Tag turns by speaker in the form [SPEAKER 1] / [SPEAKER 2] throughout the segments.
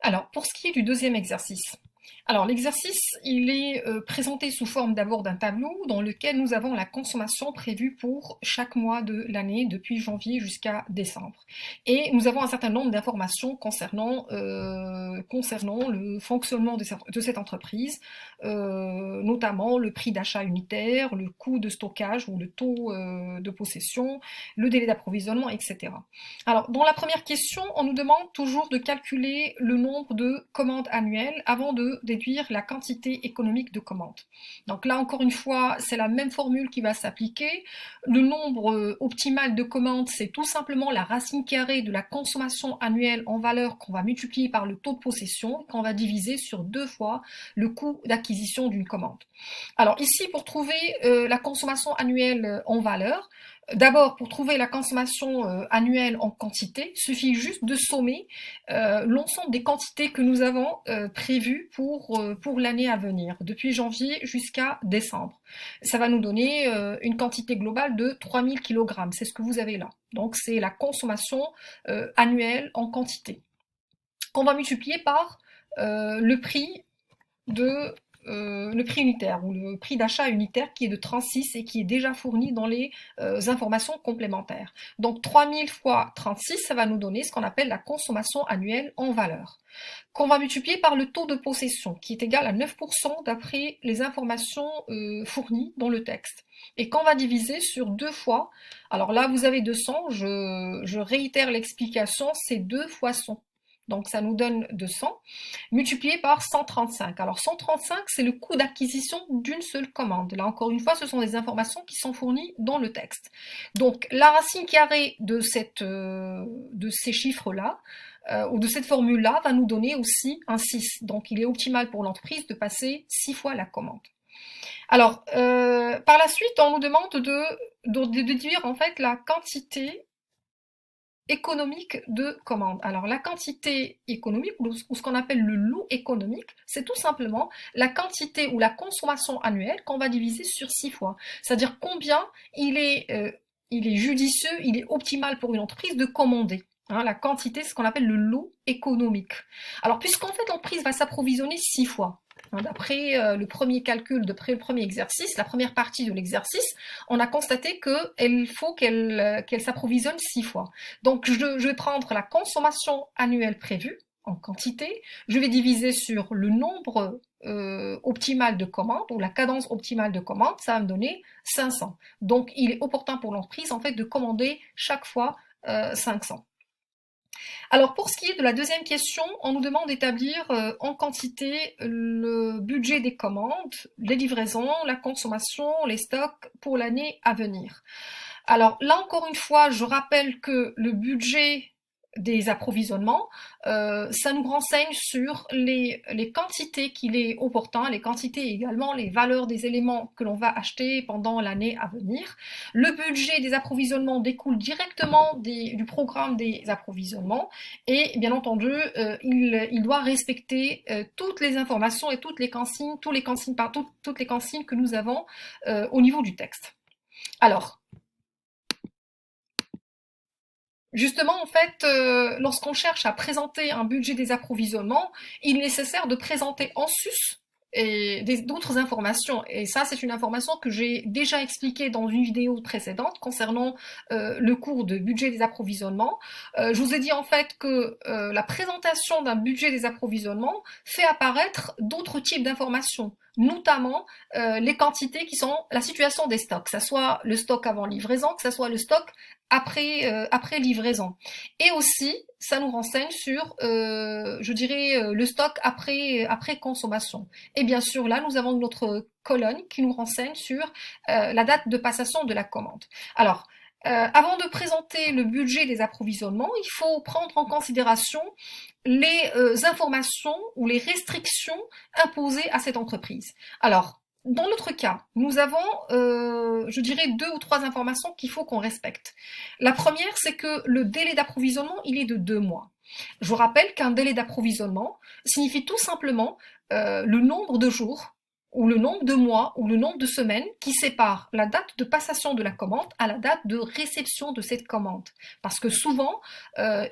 [SPEAKER 1] Alors, pour ce qui est du deuxième exercice, alors l'exercice, il est présenté sous forme d'abord d'un tableau dans lequel nous avons la consommation prévue pour chaque mois de l'année, depuis janvier jusqu'à décembre. Et nous avons un certain nombre d'informations concernant le fonctionnement de cette entreprise, notamment le prix d'achat unitaire, le coût de stockage ou le taux de possession, le délai d'approvisionnement, etc. Alors, dans la première question, on nous demande toujours de calculer le nombre de commandes annuelles avant de déduire la quantité économique de commandes. Donc là, encore une fois, c'est la même formule qui va s'appliquer. Le nombre optimal de commandes, c'est tout simplement la racine carrée de la consommation annuelle en valeur qu'on va multiplier par le taux de possession, qu'on va diviser sur 2 fois le coût d'acquisition d'une commande. Alors ici, pour trouver la consommation annuelle en valeur, d'abord, pour trouver la consommation annuelle en quantité, il suffit juste de sommer l'ensemble des quantités que nous avons prévues pour l'année à venir, depuis janvier jusqu'à décembre. Ça va nous donner une quantité globale de 3000 kg, c'est ce que vous avez là. Donc c'est la consommation annuelle en quantité, qu'on va multiplier par le prix le prix unitaire ou le prix d'achat unitaire qui est de 36 et qui est déjà fourni dans les informations complémentaires. Donc 3000 fois 36, ça va nous donner ce qu'on appelle la consommation annuelle en valeur, qu'on va multiplier par le taux de possession qui est égal à 9% d'après les informations fournies dans le texte, et qu'on va diviser sur 2 fois. Alors là, vous avez 200, je réitère l'explication, c'est 2 fois 100. Donc ça nous donne 200, multiplié par 135. Alors 135, c'est le coût d'acquisition d'une seule commande. Là encore une fois, ce sont des informations qui sont fournies dans le texte. Donc la racine carrée de ces chiffres-là, ou de cette formule-là, va nous donner aussi un 6. Donc il est optimal pour l'entreprise de passer 6 fois la commande. Alors, par la suite, on nous demande de déduire en fait la quantité économique de commande. Alors la quantité économique, ou ce qu'on appelle le lot économique, c'est tout simplement la quantité ou la consommation annuelle qu'on va diviser sur 6 fois. C'est-à-dire combien il est judicieux, il est optimal pour une entreprise de commander. Hein, la quantité, c'est ce qu'on appelle le lot économique. Alors puisqu'en fait l'entreprise va s'approvisionner 6 fois, d'après le premier calcul, d'après le premier exercice, la première partie de l'exercice, on a constaté qu'il faut qu'elle s'approvisionne 6 fois. Donc je vais prendre la consommation annuelle prévue en quantité, je vais diviser sur le nombre optimal de commandes, ou la cadence optimale de commandes, ça va me donner 500. Donc il est opportun pour l'entreprise en fait de commander chaque fois 500. Alors pour ce qui est de la deuxième question, on nous demande d'établir en quantité le budget des commandes, les livraisons, la consommation, les stocks pour l'année à venir. Alors là encore une fois, je rappelle que le budget des approvisionnements, ça nous renseigne sur les quantités qu'il est opportun, les quantités et également les valeurs des éléments que l'on va acheter pendant l'année à venir. Le budget des approvisionnements découle directement du programme des approvisionnements, et bien entendu, il doit respecter toutes les informations et toutes les consignes que nous avons au niveau du texte. Alors, justement, en fait, lorsqu'on cherche à présenter un budget des approvisionnements, il est nécessaire de présenter en sus d'autres informations. Et ça, c'est une information que j'ai déjà expliquée dans une vidéo précédente concernant le cours de budget des approvisionnements. Je vous ai dit en fait que la présentation d'un budget des approvisionnements fait apparaître d'autres types d'informations, notamment les quantités qui sont la situation des stocks, que ce soit le stock avant livraison, que ce soit le stock après livraison. Et aussi, ça nous renseigne sur, je dirais, le stock après consommation. Et bien sûr, là, nous avons notre colonne qui nous renseigne sur la date de passation de la commande. Alors, avant de présenter le budget des approvisionnements, il faut prendre en considération les informations ou les restrictions imposées à cette entreprise. Alors, dans notre cas, nous avons, je dirais, 2 ou 3 informations qu'il faut qu'on respecte. La première, c'est que le délai d'approvisionnement, il est de 2 mois. Je vous rappelle qu'un délai d'approvisionnement signifie tout simplement le nombre de jours ou le nombre de mois ou le nombre de semaines qui séparent la date de passation de la commande à la date de réception de cette commande. Parce que souvent,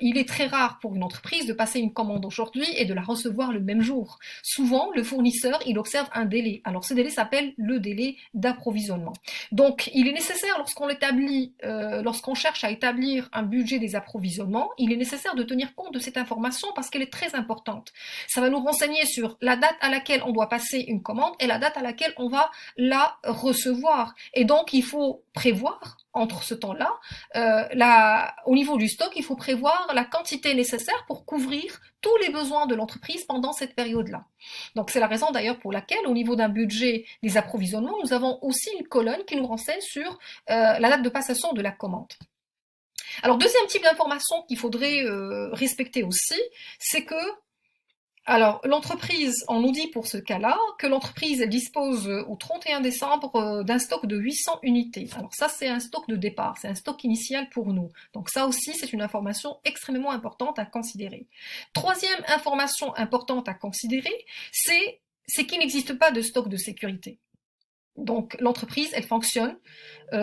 [SPEAKER 1] il est très rare pour une entreprise de passer une commande aujourd'hui et de la recevoir le même jour. Souvent, le fournisseur, il observe un délai. Alors ce délai s'appelle le délai d'approvisionnement. Donc il est nécessaire lorsqu'on cherche à établir un budget des approvisionnements, il est nécessaire de tenir compte de cette information parce qu'elle est très importante. Ça va nous renseigner sur la date à laquelle on doit passer une commande et la date à laquelle on va la recevoir. Et donc, il faut prévoir entre ce temps-là, au niveau du stock, il faut prévoir la quantité nécessaire pour couvrir tous les besoins de l'entreprise pendant cette période-là. Donc, c'est la raison d'ailleurs pour laquelle, au niveau d'un budget des approvisionnements, nous avons aussi une colonne qui nous renseigne sur la date de passation de la commande. Alors, deuxième type d'information qu'il faudrait respecter aussi, c'est que l'entreprise, on nous dit pour ce cas-là que l'entreprise dispose au 31 décembre d'un stock de 800 unités. Alors ça, c'est un stock de départ, c'est un stock initial pour nous. Donc ça aussi, c'est une information extrêmement importante à considérer. Troisième information importante à considérer, c'est qu'il n'existe pas de stock de sécurité. Donc l'entreprise, elle fonctionne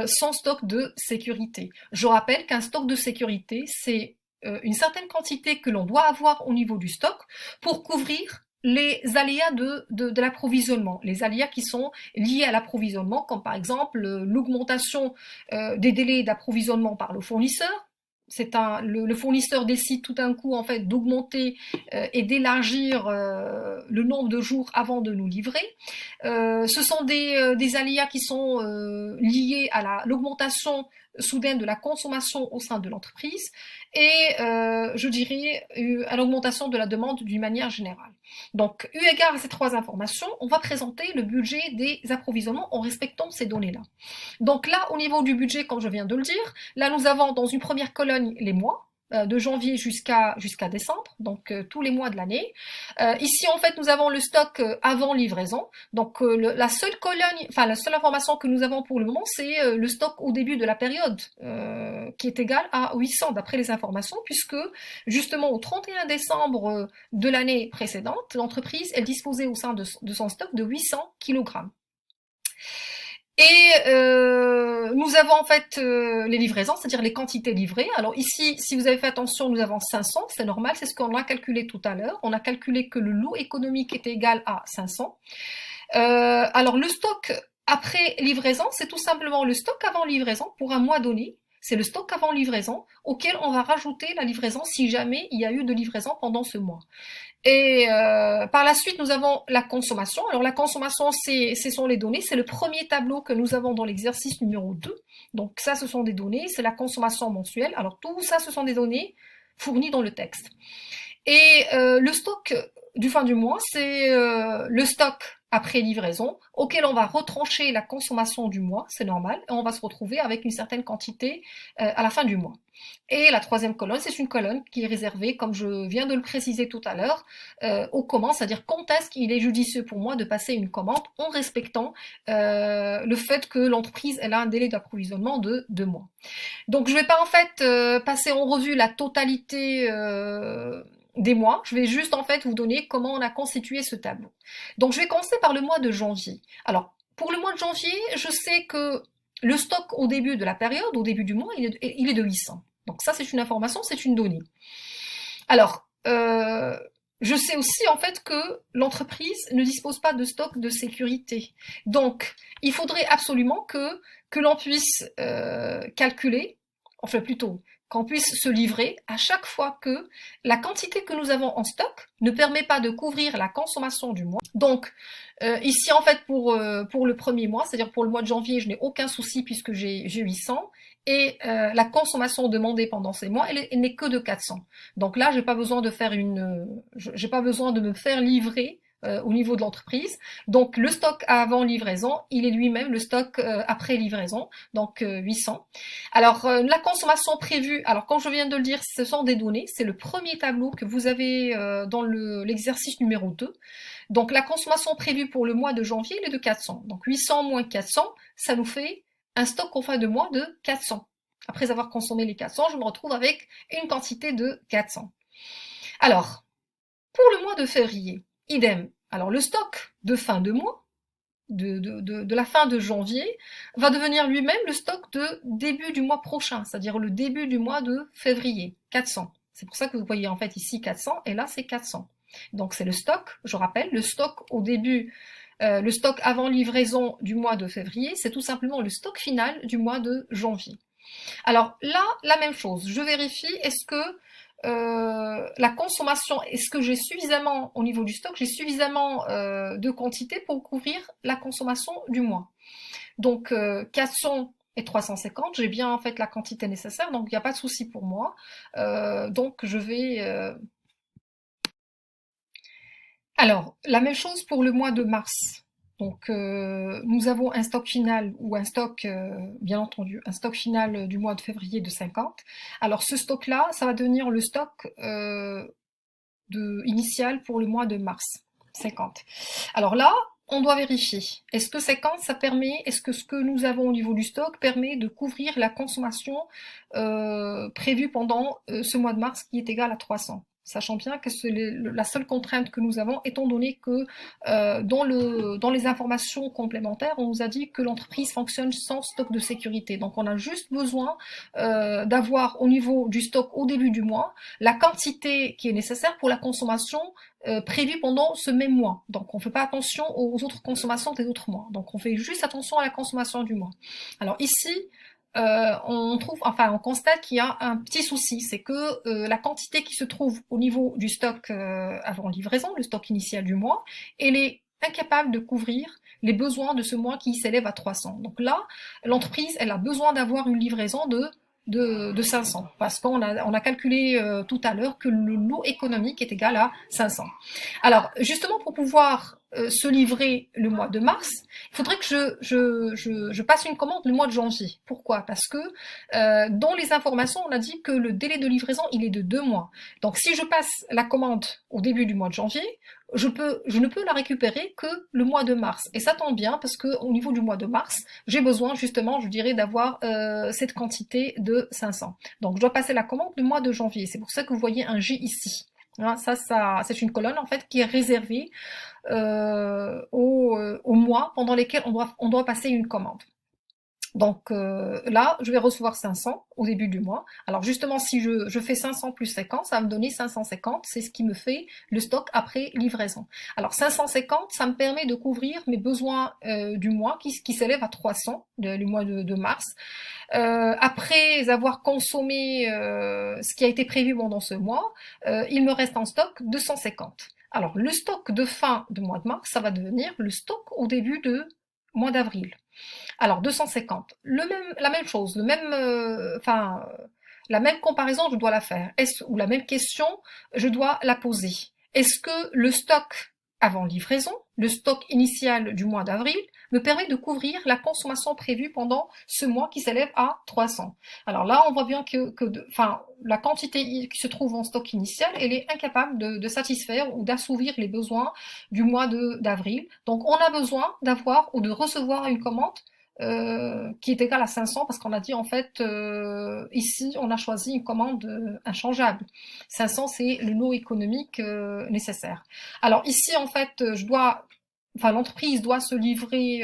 [SPEAKER 1] sans stock de sécurité. Je rappelle qu'un stock de sécurité, c'est une certaine quantité que l'on doit avoir au niveau du stock pour couvrir les aléas de l'approvisionnement, les aléas qui sont liés à l'approvisionnement, comme par exemple l'augmentation des délais d'approvisionnement par le fournisseur. Le fournisseur décide tout d'un coup en fait d'augmenter et d'élargir le nombre de jours avant de nous livrer. Ce sont des aléas qui sont liés à l'augmentation soudaine de la consommation au sein de l'entreprise et je dirais à l'augmentation de la demande d'une manière générale. Donc, eu égard à ces trois informations, on va présenter le budget des approvisionnements en respectant ces données-là. Donc là, au niveau du budget, comme je viens de le dire, là nous avons dans une première colonne les mois, de janvier jusqu'à décembre, donc tous les mois de l'année. Ici, en fait, nous avons le stock avant livraison. Donc, la seule colonne, enfin la seule information que nous avons pour le moment, c'est le stock au début de la période, qui est égal à 800 d'après les informations, puisque justement au 31 décembre de l'année précédente, l'entreprise, elle disposait au sein de son stock de 800 kg. Et nous avons en fait les livraisons, c'est-à-dire les quantités livrées. Alors ici, si vous avez fait attention, nous avons 500, c'est normal, c'est ce qu'on a calculé tout à l'heure. On a calculé que le lot économique était égal à 500. Alors le stock après livraison, c'est tout simplement le stock avant livraison pour un mois donné. C'est le stock avant livraison auquel on va rajouter la livraison si jamais il y a eu de livraison pendant ce mois. Et par la suite, nous avons la consommation. Alors la consommation, ce sont les données. C'est le premier tableau que nous avons dans l'exercice numéro 2. Donc ça, ce sont des données. C'est la consommation mensuelle. Alors tout ça, ce sont des données fournies dans le texte. Et le stock du fin du mois, c'est le stock après livraison, auquel on va retrancher la consommation du mois, c'est normal, et on va se retrouver avec une certaine quantité à la fin du mois. Et la troisième colonne, c'est une colonne qui est réservée, comme je viens de le préciser tout à l'heure, aux commandes, c'est-à-dire quand est-ce qu'il est judicieux pour moi de passer une commande en respectant le fait que l'entreprise elle a un délai d'approvisionnement de 2 mois. Donc je ne vais pas en fait passer en revue la totalité des mois, je vais juste en fait vous donner comment on a constitué ce tableau. Donc je vais commencer par le mois de janvier. Alors pour le mois de janvier, je sais que le stock au début de la période, au début du mois, il est de 800. Donc ça c'est une information, c'est une donnée. Alors je sais aussi en fait que l'entreprise ne dispose pas de stock de sécurité. Donc il faudrait absolument que l'on puisse calculer, enfin plutôt qu'on puisse se livrer à chaque fois que la quantité que nous avons en stock ne permet pas de couvrir la consommation du mois. Donc ici en fait pour le premier mois, c'est-à-dire pour le mois de janvier, je n'ai aucun souci puisque j'ai 800 et la consommation demandée pendant ces mois, elle n'est que de 400. Donc là, j'ai pas besoin de me faire livrer au niveau de l'entreprise. Donc le stock avant livraison, il est lui-même le stock après livraison, donc 800. Alors la consommation prévue, alors comme je viens de le dire, ce sont des données, c'est le premier tableau que vous avez dans l'exercice numéro 2. Donc la consommation prévue pour le mois de janvier, elle est de 400. Donc 800 moins 400, ça nous fait un stock en fin de mois de 400. Après avoir consommé les 400, je me retrouve avec une quantité de 400. Alors, pour le mois de février, idem. Alors le stock de fin de mois, de la fin de janvier va devenir lui-même le stock de début du mois prochain, c'est-à-dire le début du mois de février, 400. C'est pour ça que vous voyez en fait ici 400 et là c'est 400. Donc c'est le stock, je rappelle, le stock au début, le stock avant livraison du mois de février, c'est tout simplement le stock final du mois de janvier. Alors là, la même chose, je vérifie, est-ce que la consommation, est-ce que j'ai suffisamment, au niveau du stock, j'ai suffisamment de quantité pour couvrir la consommation du mois. Donc 400 et 350, j'ai bien en fait la quantité nécessaire, donc il n'y a pas de souci pour moi. Donc je vais... Alors, la même chose pour le mois de mars. Donc, nous avons un stock final ou un stock, bien entendu, un stock final du mois de février de 50. Alors, ce stock-là, ça va devenir le stock initial pour le mois de mars, 50. Alors là, on doit vérifier. Est-ce que 50, ça permet, est-ce que ce que nous avons au niveau du stock permet de couvrir la consommation prévue pendant ce mois de mars qui est égale à 300? Sachant bien que c'est la seule contrainte que nous avons, étant donné que dans les informations complémentaires, on nous a dit que l'entreprise fonctionne sans stock de sécurité. Donc on a juste besoin d'avoir au niveau du stock au début du mois la quantité qui est nécessaire pour la consommation prévue pendant ce même mois. Donc on ne fait pas attention aux autres consommations des autres mois. Donc on fait juste attention à la consommation du mois. Alors ici, on constate qu'il y a un petit souci, c'est que la quantité qui se trouve au niveau du stock avant livraison, le stock initial du mois, elle est incapable de couvrir les besoins de ce mois qui s'élève à 300. Donc là, l'entreprise, elle a besoin d'avoir une livraison de 500, parce qu'on a calculé tout à l'heure que le lot économique est égal à 500. Alors, justement, pour pouvoir se livrer le mois de mars, il faudrait que je passe une commande le mois de janvier. Pourquoi? Parce que dans les informations, on a dit que le délai de livraison, il est de 2 mois. Donc, si je passe la commande au début du mois de janvier, je ne peux la récupérer que le mois de mars. Et ça tombe bien parce que au niveau du mois de mars, j'ai besoin justement, je dirais, d'avoir cette quantité de 500. Donc, je dois passer la commande le mois de janvier. C'est pour ça que vous voyez un J ici. Hein, ça, c'est une colonne en fait qui est réservée aux mois pendant lesquels on doit passer une commande. Donc là, je vais recevoir 500 au début du mois. Alors justement, si je fais 500 plus 50, ça va me donner 550. C'est ce qui me fait le stock après livraison. Alors 550, ça me permet de couvrir mes besoins du mois qui s'élèvent à 300, le mois de mars. Après avoir consommé ce qui a été prévu pendant ce mois, il me reste en stock 250. Alors le stock de fin de mois de mars, ça va devenir le stock au début de mois d'avril. Alors 250, la même chose, la même comparaison, je dois la faire. Ou la même question, je dois la poser. Est-ce que le stock avant livraison, le stock initial du mois d'avril, me permet de couvrir la consommation prévue pendant ce mois qui s'élève à 300? Alors là, on voit bien que la quantité qui se trouve en stock initial, elle est incapable de satisfaire ou d'assouvir les besoins du mois d'avril. Donc on a besoin d'avoir ou de recevoir une commande qui est égal à 500 parce qu'on a dit en fait ici on a choisi une commande inchangeable. 500 c'est le lot économique nécessaire. Alors ici en fait l'entreprise doit se livrer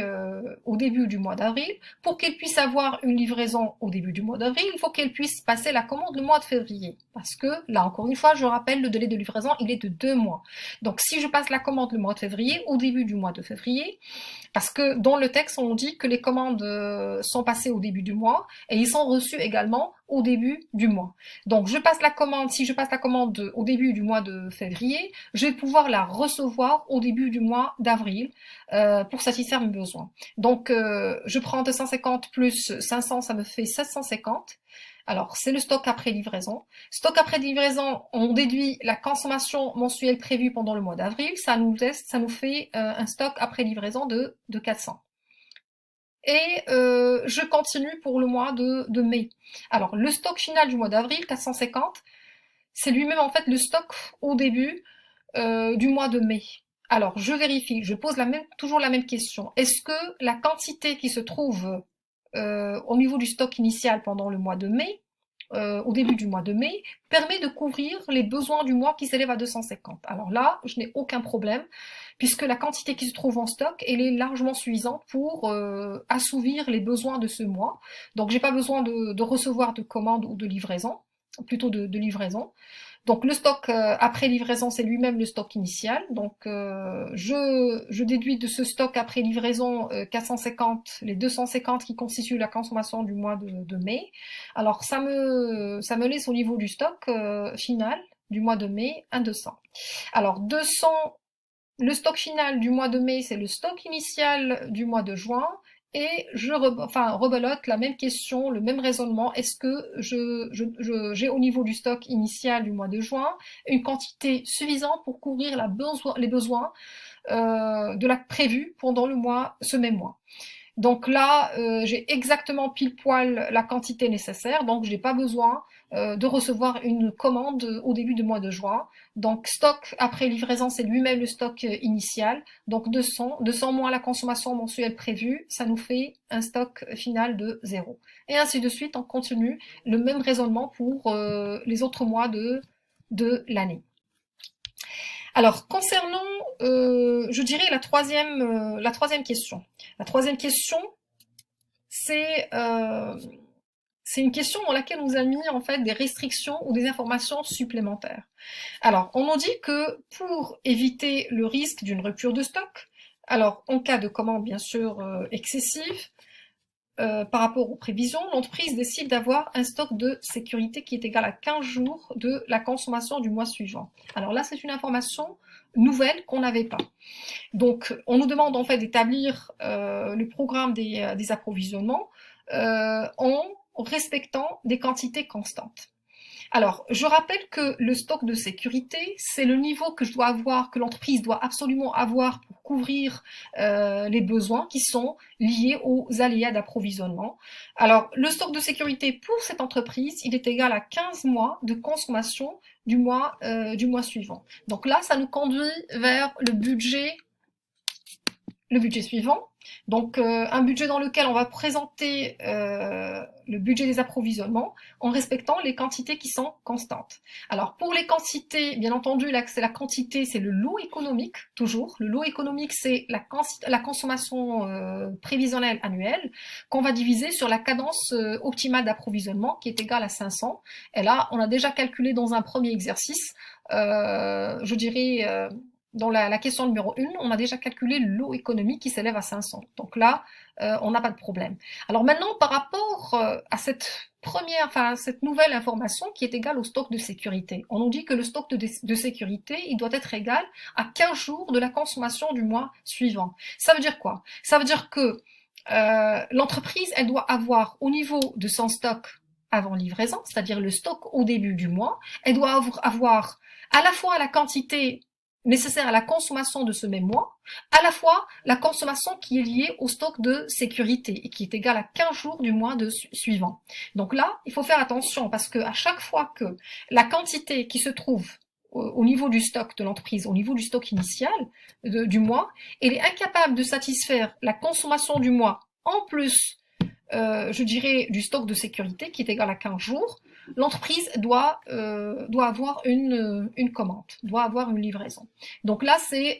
[SPEAKER 1] au début du mois d'avril. Pour qu'elle puisse avoir une livraison au début du mois d'avril, il faut qu'elle puisse passer la commande le mois de février. Parce que, là, encore une fois, je rappelle, le délai de livraison, il est de 2 mois. Donc, si je passe la commande le mois de février, au début du mois de février, parce que dans le texte, on dit que les commandes sont passées au début du mois et ils sont reçus également au début du mois. Donc, si je passe la commande au début du mois de février, je vais pouvoir la recevoir au début du mois d'avril pour satisfaire mes besoins. Donc, je prends 250 plus 500, ça me fait 750. Alors, c'est le stock après livraison. Stock après livraison, on déduit la consommation mensuelle prévue pendant le mois d'avril. Ça nous fait un stock après livraison de 400. Et je continue pour le mois de mai. Alors, le stock final du mois d'avril, 450, c'est lui-même en fait le stock au début du mois de mai. Alors, je vérifie, je pose toujours la même question. Est-ce que la quantité qui se trouve au niveau du stock initial pendant le mois de mai au début du mois de mai, permet de couvrir les besoins du mois qui s'élèvent à 250. Alors là, je n'ai aucun problème, puisque la quantité qui se trouve en stock, elle est largement suffisante pour assouvir les besoins de ce mois. Donc j'ai pas besoin de recevoir de commandes ou de livraison, plutôt de livraison. Donc le stock après livraison, c'est lui-même le stock initial. Donc je déduis de ce stock après livraison 450, les 250 qui constituent la consommation du mois de mai. Alors ça me laisse au niveau du stock final du mois de mai un 200. Alors 200, le stock final du mois de mai, c'est le stock initial du mois de juin. Et rebelote la même question, le même raisonnement. Est-ce que j'ai au niveau du stock initial du mois de juin une quantité suffisante pour couvrir les besoins prévus pendant ce même mois? Donc là, j'ai exactement pile poil la quantité nécessaire, donc je n'ai pas besoin de recevoir une commande au début du mois de juin. Donc stock après livraison, c'est lui-même le stock initial. Donc 200 moins la consommation mensuelle prévue, ça nous fait un stock final de 0. Et ainsi de suite, on continue le même raisonnement pour les autres mois de l'année. Alors, concernant, je dirais la troisième question. La troisième question, c'est une question dans laquelle on nous a mis en fait des restrictions ou des informations supplémentaires. Alors, on nous dit que pour éviter le risque d'une rupture de stock, alors en cas de commande bien sûr excessive, par rapport aux prévisions, l'entreprise décide d'avoir un stock de sécurité qui est égal à 15 jours de la consommation du mois suivant. Alors là, c'est une information nouvelle qu'on n'avait pas. Donc, on nous demande en fait d'établir le programme des approvisionnements en respectant des quantités constantes. Alors, je rappelle que le stock de sécurité, c'est le niveau que je dois avoir, que l'entreprise doit absolument avoir pour couvrir les besoins qui sont liés aux aléas d'approvisionnement. Alors, le stock de sécurité pour cette entreprise, il est égal à 15 mois de consommation du mois suivant. Donc là, ça nous conduit vers le budget suivant. Donc un budget dans lequel on va présenter le budget des approvisionnements en respectant les quantités qui sont constantes. Alors pour les quantités, bien entendu, là c'est la quantité, c'est le lot économique, toujours. Le lot économique, c'est la consommation prévisionnelle annuelle qu'on va diviser sur la cadence optimale d'approvisionnement qui est égale à 500. Et là, on a déjà calculé dans un premier exercice, je dirais... dans la question numéro 1, on a déjà calculé le lot économique qui s'élève à 500. Donc là, on n'a pas de problème. Alors maintenant, par rapport à cette nouvelle information qui est égale au stock de sécurité, on nous dit que le stock de sécurité, il doit être égal à 15 jours de la consommation du mois suivant. Ça veut dire quoi? Ça veut dire que l'entreprise, elle doit avoir au niveau de son stock avant livraison, c'est-à-dire le stock au début du mois, elle doit avoir à la fois la quantité nécessaire à la consommation de ce même mois, à la fois la consommation qui est liée au stock de sécurité et qui est égale à 15 jours du mois suivant. Donc là, il faut faire attention parce que à chaque fois que la quantité qui se trouve au niveau du stock de l'entreprise, au niveau du stock initial du mois, elle est incapable de satisfaire la consommation du mois en plus, je dirais, du stock de sécurité qui est égal à 15 jours, l'entreprise doit avoir une commande, doit avoir une livraison. Donc là, c'est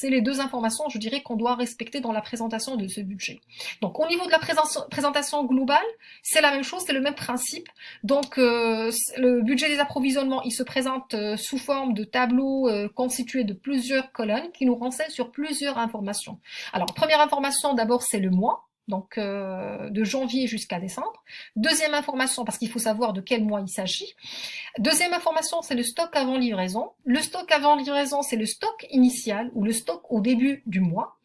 [SPEAKER 1] les deux informations, je dirais, qu'on doit respecter dans la présentation de ce budget. Donc au niveau de la présentation globale, c'est la même chose, c'est le même principe. Donc le budget des approvisionnements, il se présente sous forme de tableau constitué de plusieurs colonnes qui nous renseignent sur plusieurs informations. Alors première information, d'abord, c'est le mois. Donc de janvier jusqu'à décembre. Deuxième information, parce qu'il faut savoir de quel mois il s'agit. Deuxième information, c'est le stock avant livraison. Le stock avant livraison, c'est le stock initial ou le stock au début du mois.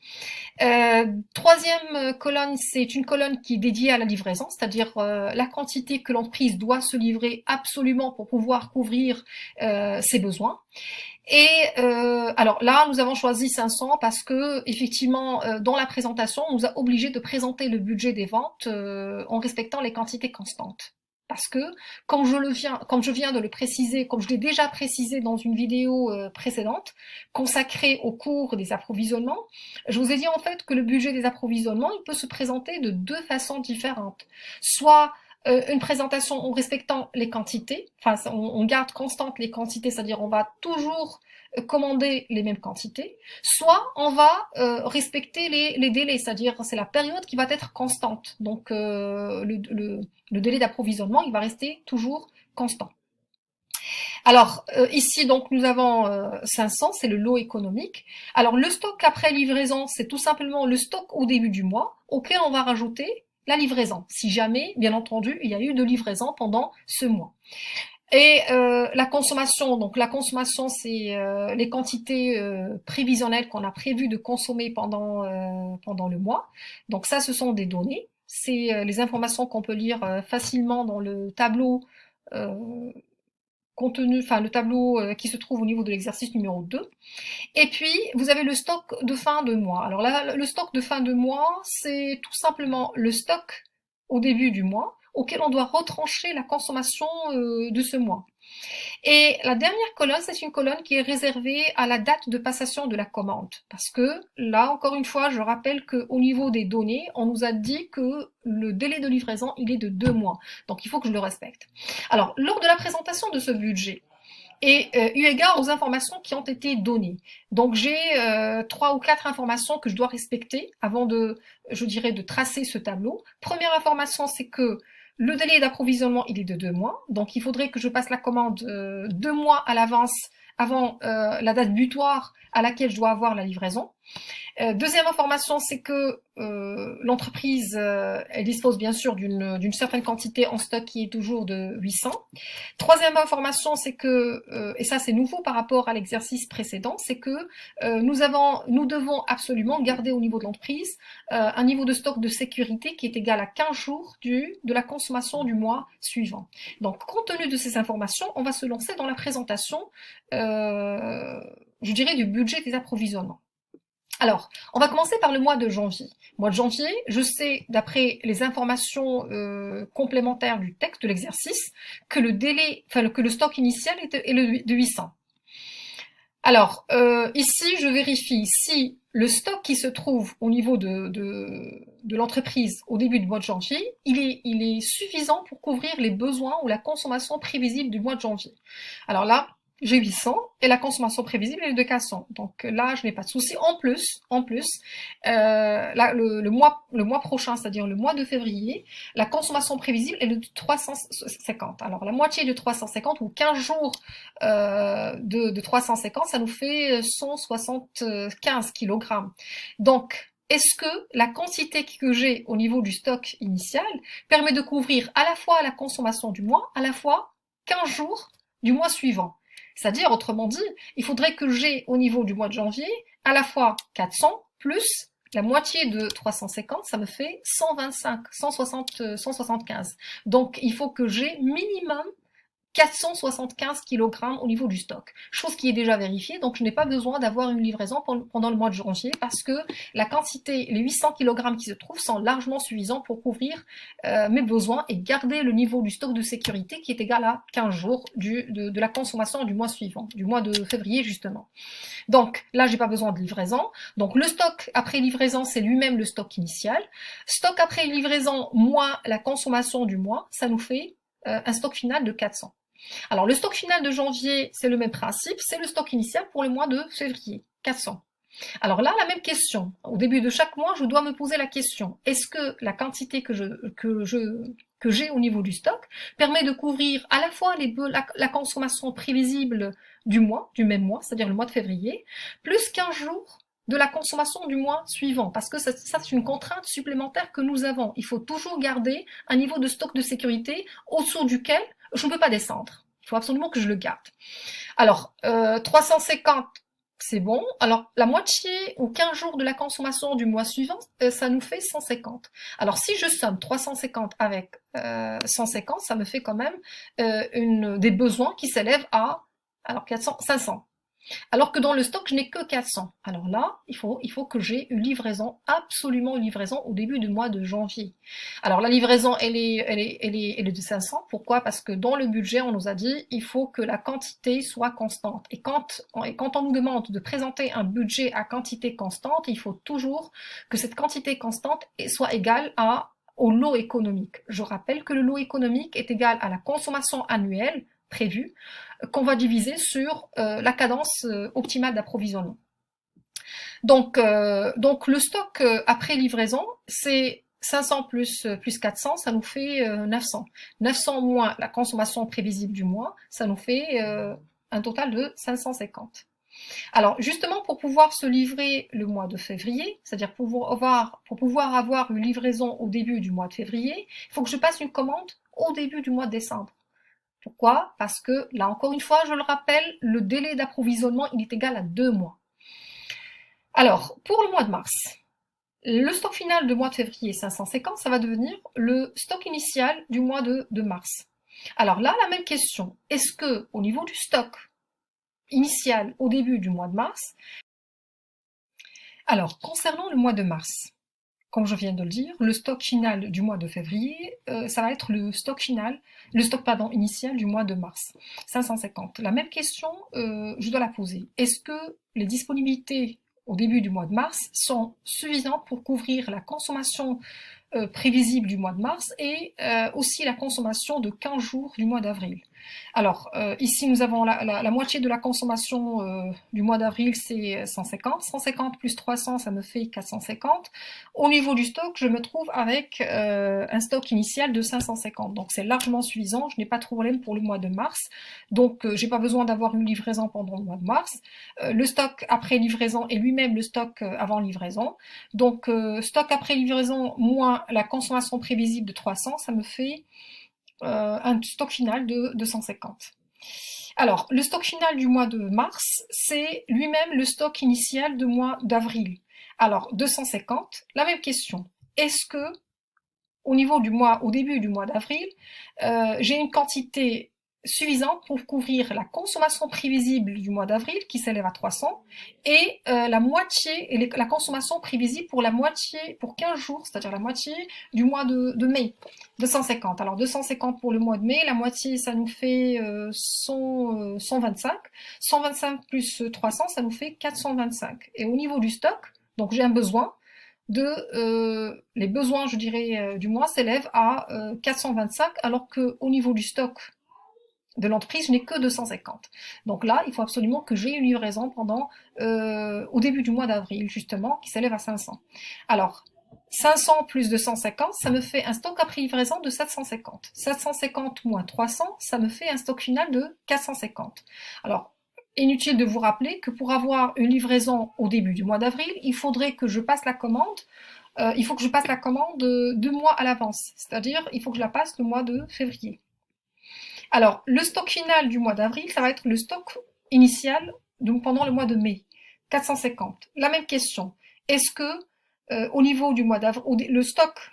[SPEAKER 1] Troisième colonne, c'est une colonne qui est dédiée à la livraison, c'est-à-dire la quantité que l'entreprise doit se livrer absolument pour pouvoir couvrir ses besoins. Et alors là, nous avons choisi 500 parce que effectivement, dans la présentation, on nous a obligé de présenter le budget des ventes en respectant les quantités constantes. Parce que, comme je viens de le préciser, comme je l'ai déjà précisé dans une vidéo précédente, consacrée au cours des approvisionnements, je vous ai dit en fait que le budget des approvisionnements, il peut se présenter de deux façons différentes. Soit une présentation en respectant les quantités, enfin on garde constantes les quantités, c'est-à-dire on va toujours commander les mêmes quantités, soit on va respecter les délais, c'est-à-dire c'est la période qui va être constante. Donc le délai d'approvisionnement, il va rester toujours constant. Alors ici donc nous avons 500, c'est le lot économique. Alors le stock après livraison, c'est tout simplement le stock au début du mois auquel on va rajouter la livraison, si jamais, bien entendu, il y a eu de livraison pendant ce mois. Et la consommation, donc la consommation, c'est les quantités prévisionnelles qu'on a prévu de consommer pendant le mois. Donc ça, ce sont des données. C'est les informations qu'on peut lire facilement dans le tableau euh, contenu, enfin le tableau qui se trouve au niveau de l'exercice numéro 2. Et puis, vous avez le stock de fin de mois. Alors là, le stock de fin de mois, c'est tout simplement le stock au début du mois auquel on doit retrancher la consommation de ce mois. Et la dernière colonne, c'est une colonne qui est réservée à la date de passation de la commande. Parce que là, encore une fois, je rappelle qu'au niveau des données, on nous a dit que le délai de livraison, il est de 2 mois. Donc, il faut que je le respecte. Alors, lors de la présentation de ce budget, et eu égard aux informations qui ont été données. Donc j'ai 3 ou 4 informations que je dois respecter avant de, je dirais, de tracer ce tableau. Première information, c'est que le délai d'approvisionnement, il est de 2 mois. Donc il faudrait que je passe la commande 2 mois à l'avance avant la date butoir à laquelle je dois avoir la livraison. Deuxième information, c'est que l'entreprise, elle dispose bien sûr d'une certaine quantité en stock qui est toujours de 800. Troisième information, c'est que, et ça c'est nouveau par rapport à l'exercice précédent, c'est que nous devons absolument garder au niveau de l'entreprise un niveau de stock de sécurité qui est égal à 15 jours de la consommation du mois suivant. Donc compte tenu de ces informations, on va se lancer dans la présentation, je dirais, du budget des approvisionnements. Alors, on va commencer par le mois de janvier. Mois de janvier, je sais, d'après les informations complémentaires du texte de l'exercice, que le délai, enfin que le stock initial est de 800. Alors, ici, je vérifie si le stock qui se trouve au niveau de l'entreprise au début du mois de janvier, il est suffisant pour couvrir les besoins ou la consommation prévisible du mois de janvier. Alors là, j'ai 800 et la consommation prévisible est de 400. Donc là, je n'ai pas de souci. En plus, là, le mois prochain, c'est-à-dire le mois de février, la consommation prévisible est de 350. Alors la moitié de 350 ou 15 jours de 350, ça nous fait 175 kg. Donc, est-ce que la quantité que j'ai au niveau du stock initial permet de couvrir à la fois la consommation du mois, à la fois 15 jours du mois suivant? C'est-à-dire, autrement dit, il faudrait que j'ai au niveau du mois de janvier à la fois 400 plus la moitié de 350, ça me fait 125, 160, 175. Donc, il faut que j'ai minimum 475 kg au niveau du stock, chose qui est déjà vérifiée, donc je n'ai pas besoin d'avoir une livraison pendant le mois de janvier parce que la quantité, les 800 kg qui se trouvent sont largement suffisants pour couvrir mes besoins et garder le niveau du stock de sécurité qui est égal à 15 jours de la consommation du mois suivant, du mois de février justement. Donc là, j'ai pas besoin de livraison. Donc le stock après livraison, c'est lui-même le stock initial. Stock après livraison moins la consommation du mois, ça nous fait un stock final de 400. Alors le stock final de janvier, c'est le même principe, c'est le stock initial pour le mois de février, 400. Alors là, la même question. Au début de chaque mois, je dois me poser la question, est-ce que la quantité que j'ai au niveau du stock permet de couvrir à la fois la consommation prévisible du mois, du même mois, c'est-à-dire le mois de février, plus 15 jours de la consommation du mois suivant, parce que ça c'est une contrainte supplémentaire que nous avons. Il faut toujours garder un niveau de stock de sécurité au-dessous duquel je ne peux pas descendre. Il faut absolument que je le garde. Alors, 350, c'est bon. Alors, la moitié ou 15 jours de la consommation du mois suivant, ça nous fait 150. Alors, si je somme 350 avec 150, ça me fait quand même des besoins qui s'élèvent à 500. Alors que dans le stock, je n'ai que 400. Alors là, il faut que j'ai une livraison, absolument une livraison au début du mois de janvier. Alors la livraison, elle est de 500. Pourquoi? Parce que dans le budget, on nous a dit, il faut que la quantité soit constante. Et quand on nous demande de présenter un budget à quantité constante, il faut toujours que cette quantité constante soit égale à au lot économique. Je rappelle que le lot économique est égal à la consommation annuelle prévue qu'on va diviser sur la cadence optimale d'approvisionnement. Donc le stock après livraison, c'est 500 plus 400, ça nous fait 900. 900 moins la consommation prévisible du mois, ça nous fait un total de 550. Alors justement, pour pouvoir se livrer le mois de février, c'est-à-dire pour pouvoir avoir une livraison au début du mois de février, il faut que je passe une commande au début du mois de décembre. Pourquoi? Parce que, là encore une fois, je le rappelle, le délai d'approvisionnement, il est égal à 2 mois. Alors, pour le mois de mars, le stock final du mois de février 550, ça va devenir le stock initial du mois de mars. Alors là, la même question. Est-ce que, au niveau du stock initial au début du mois de mars, alors concernant le mois de mars, comme je viens de le dire, le stock final du mois de février, ça va être le stock initial du mois de mars, 550. La même question, je dois la poser. Est-ce que les disponibilités au début du mois de mars sont suffisantes pour couvrir la consommation prévisible du mois de mars et aussi la consommation de 15 jours du mois d'avril? Alors, ici, nous avons la moitié de la consommation du mois d'avril, c'est 150. 150 plus 300, ça me fait 450. Au niveau du stock, je me trouve avec un stock initial de 550. Donc, c'est largement suffisant. Je n'ai pas de problème pour le mois de mars. Donc, j'ai pas besoin d'avoir une livraison pendant le mois de mars. Le stock après livraison est lui-même le stock avant livraison. Donc, stock après livraison moins la consommation prévisible de 300, ça me fait un stock final de 250. Alors, le stock final du mois de mars, c'est lui-même le stock initial du mois d'avril. Alors, 250, la même question. Est-ce que, au début du mois d'avril, j'ai une quantité suffisante pour couvrir la consommation prévisible du mois d'avril, qui s'élève à 300, et la consommation prévisible pour 15 jours, c'est-à-dire la moitié du mois de mai, 250. Alors 250 pour le mois de mai, la moitié ça nous fait 125. 125 plus 300, ça nous fait 425. Et au niveau du stock, donc j'ai un besoin, les besoins, je dirais, du mois s'élèvent à 425, alors qu'au niveau du stock de l'entreprise, je n'ai que 250. Donc là, il faut absolument que j'ai une livraison au début du mois d'avril, justement, qui s'élève à 500. Alors, 500 plus 250, ça me fait un stock après livraison de 750. 750 moins 300, ça me fait un stock final de 450. Alors, inutile de vous rappeler que pour avoir une livraison au début du mois d'avril, il faudrait que je passe la commande. Il faut que je passe la commande 2 mois à l'avance, c'est-à-dire il faut que je la passe le mois de février. Alors, le stock final du mois d'avril, ça va être le stock initial pendant le mois de mai, 450. La même question. Est-ce que au niveau du mois d'avril,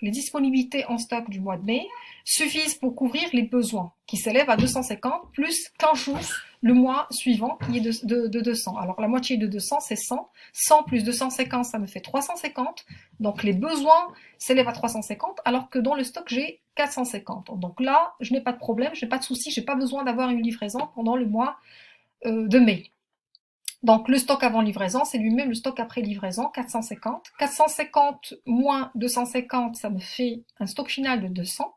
[SPEAKER 1] les disponibilités en stock du mois de mai suffisent pour couvrir les besoins, qui s'élèvent à 250 plus 15 jours le mois suivant, qui est de 200. Alors la moitié de 200, c'est 100. 100 plus 250, ça me fait 350. Donc les besoins s'élèvent à 350, alors que dans le stock, j'ai 450. Donc là, je n'ai pas de problème, je n'ai pas de souci, je n'ai pas besoin d'avoir une livraison pendant le mois de mai. Donc le stock avant livraison, c'est lui-même le stock après livraison, 450. 450 moins 250, ça me fait un stock final de 200.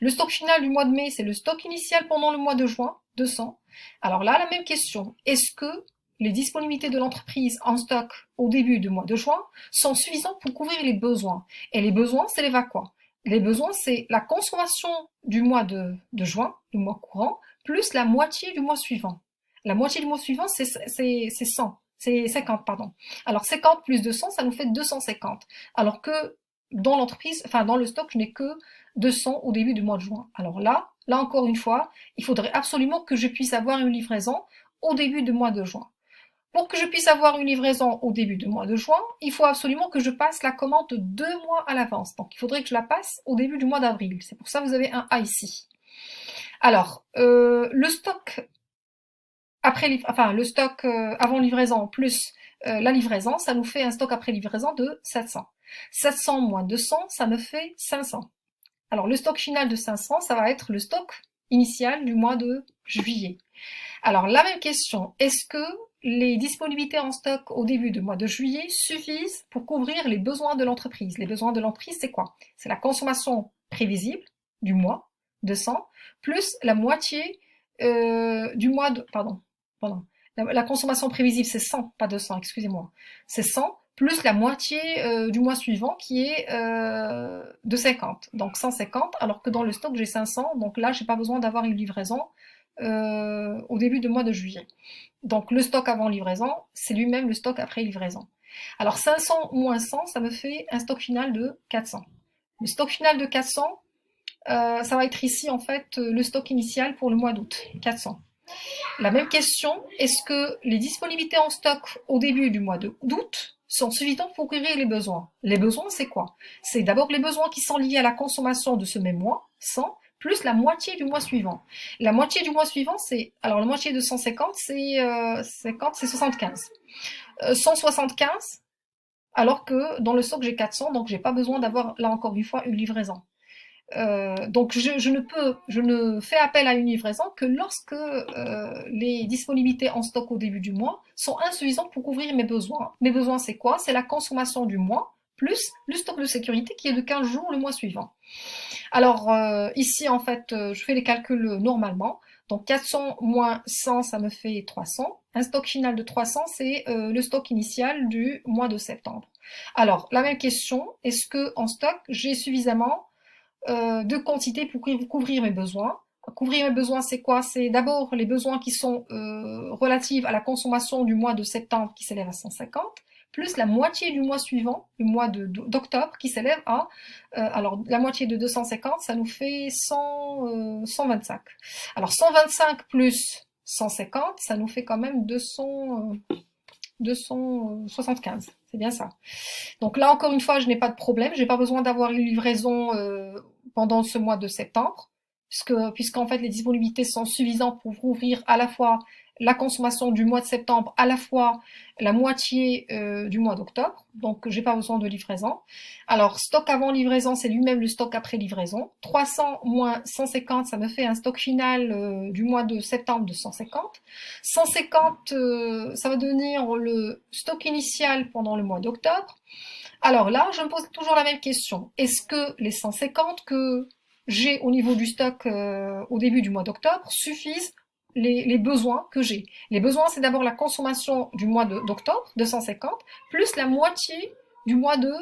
[SPEAKER 1] Le stock final du mois de mai, c'est le stock initial pendant le mois de juin, 200. Alors là, la même question. Est-ce que les disponibilités de l'entreprise en stock au début du mois de juin sont suffisantes pour couvrir les besoins? Et les besoins, c'est les quoi? Les besoins, c'est la consommation du mois de juin, du mois courant, plus la moitié du mois suivant. La moitié du mois suivant, c'est 100. C'est 50, pardon. Alors 50 plus 200, ça nous fait 250. Alors que dans l'entreprise, enfin dans le stock, je n'ai que 200 au début du mois de juin. Alors là encore une fois, il faudrait absolument que je puisse avoir une livraison au début du mois de juin. Pour que je puisse avoir une livraison au début du mois de juin, il faut absolument que je passe la commande 2 mois à l'avance. Donc il faudrait que je la passe au début du mois d'avril. C'est pour ça que vous avez un A ici. Alors, le stock avant livraison plus la livraison, ça nous fait un stock après livraison de 700. 700 moins 200, ça me fait 500. Alors le stock final de 500, ça va être le stock initial du mois de juillet. Alors la même question, est-ce que les disponibilités en stock au début du mois de juillet suffisent pour couvrir les besoins de l'entreprise. Les besoins de l'entreprise, c'est quoi? C'est la consommation prévisible du mois, 200, plus la moitié du mois de... Pardon. La consommation prévisible, c'est 100, pas 200, excusez-moi. C'est 100, plus la moitié du mois suivant qui est de 50. Donc 150, alors que dans le stock, j'ai 500. Donc là, j'ai pas besoin d'avoir une livraison au début du mois de juillet. Donc le stock avant livraison, c'est lui-même le stock après livraison. Alors 500 moins 100, ça me fait un stock final de 400. Le stock final de 400, ça va être ici en fait le stock initial pour le mois d'août, 400. La même question, est-ce que les disponibilités en stock au début du mois d'août sont suffisantes pour couvrir les besoins? Les besoins, c'est quoi? C'est d'abord les besoins qui sont liés à la consommation de ce même mois, 100, plus la moitié du mois suivant. La moitié du mois suivant, c'est... Alors, la moitié de 150, c'est 75. 175, alors que dans le stock, j'ai 400, donc j'ai pas besoin d'avoir, là encore une fois, une livraison. Donc je ne fais appel à une livraison que lorsque les disponibilités en stock au début du mois sont insuffisantes pour couvrir mes besoins. Mes besoins, c'est quoi? C'est la consommation du mois plus le stock de sécurité qui est de 15 jours le mois suivant. Alors ici, en fait, je fais les calculs normalement. Donc 400 moins 100, ça me fait 300. Un stock final de 300, c'est le stock initial du mois de septembre. Alors, la même question, est-ce que en stock, j'ai suffisamment de quantité pour couvrir mes besoins? Couvrir mes besoins, c'est quoi? C'est d'abord les besoins qui sont relatifs à la consommation du mois de septembre qui s'élève à 150, plus la moitié du mois suivant, le mois d'octobre, qui s'élève à... alors, la moitié de 250, ça nous fait 125. Alors, 125 plus 150, ça nous fait quand même 275. C'est bien ça. Donc là, encore une fois, je n'ai pas de problème. Je n'ai pas besoin d'avoir une livraison pendant ce mois de septembre, puisqu'en fait, les disponibilités sont suffisantes pour couvrir à la fois la consommation du mois de septembre, à la fois la moitié du mois d'octobre. Donc, j'ai pas besoin de livraison. Alors, stock avant livraison, c'est lui-même le stock après livraison. 300 moins 150, ça me fait un stock final du mois de septembre de 150. 150, ça va devenir le stock initial pendant le mois d'octobre. Alors là, je me pose toujours la même question. Est-ce que les 150 que j'ai au niveau du stock au début du mois d'octobre suffisent les besoins que j'ai? Les besoins, c'est d'abord la consommation du mois d'octobre, de 150, plus la moitié du mois de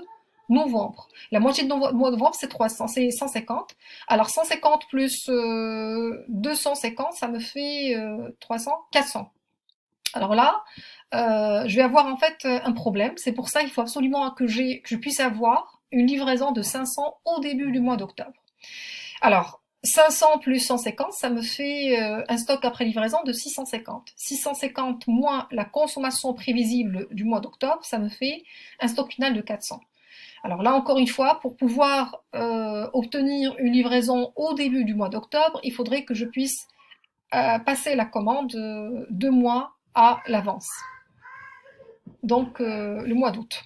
[SPEAKER 1] novembre. La moitié du mois de novembre, c'est 300, c'est 150. Alors 150 plus 250, ça me fait 300, 400. Alors là, je vais avoir en fait un problème. C'est pour ça qu'il faut absolument que je puisse avoir une livraison de 500 au début du mois d'octobre. Alors, 500 plus 150, ça me fait un stock après livraison de 650. 650 moins la consommation prévisible du mois d'octobre, ça me fait un stock final de 400. Alors là, encore une fois, pour pouvoir obtenir une livraison au début du mois d'octobre, il faudrait que je puisse passer la commande 2 mois à l'avance. Donc le mois d'août.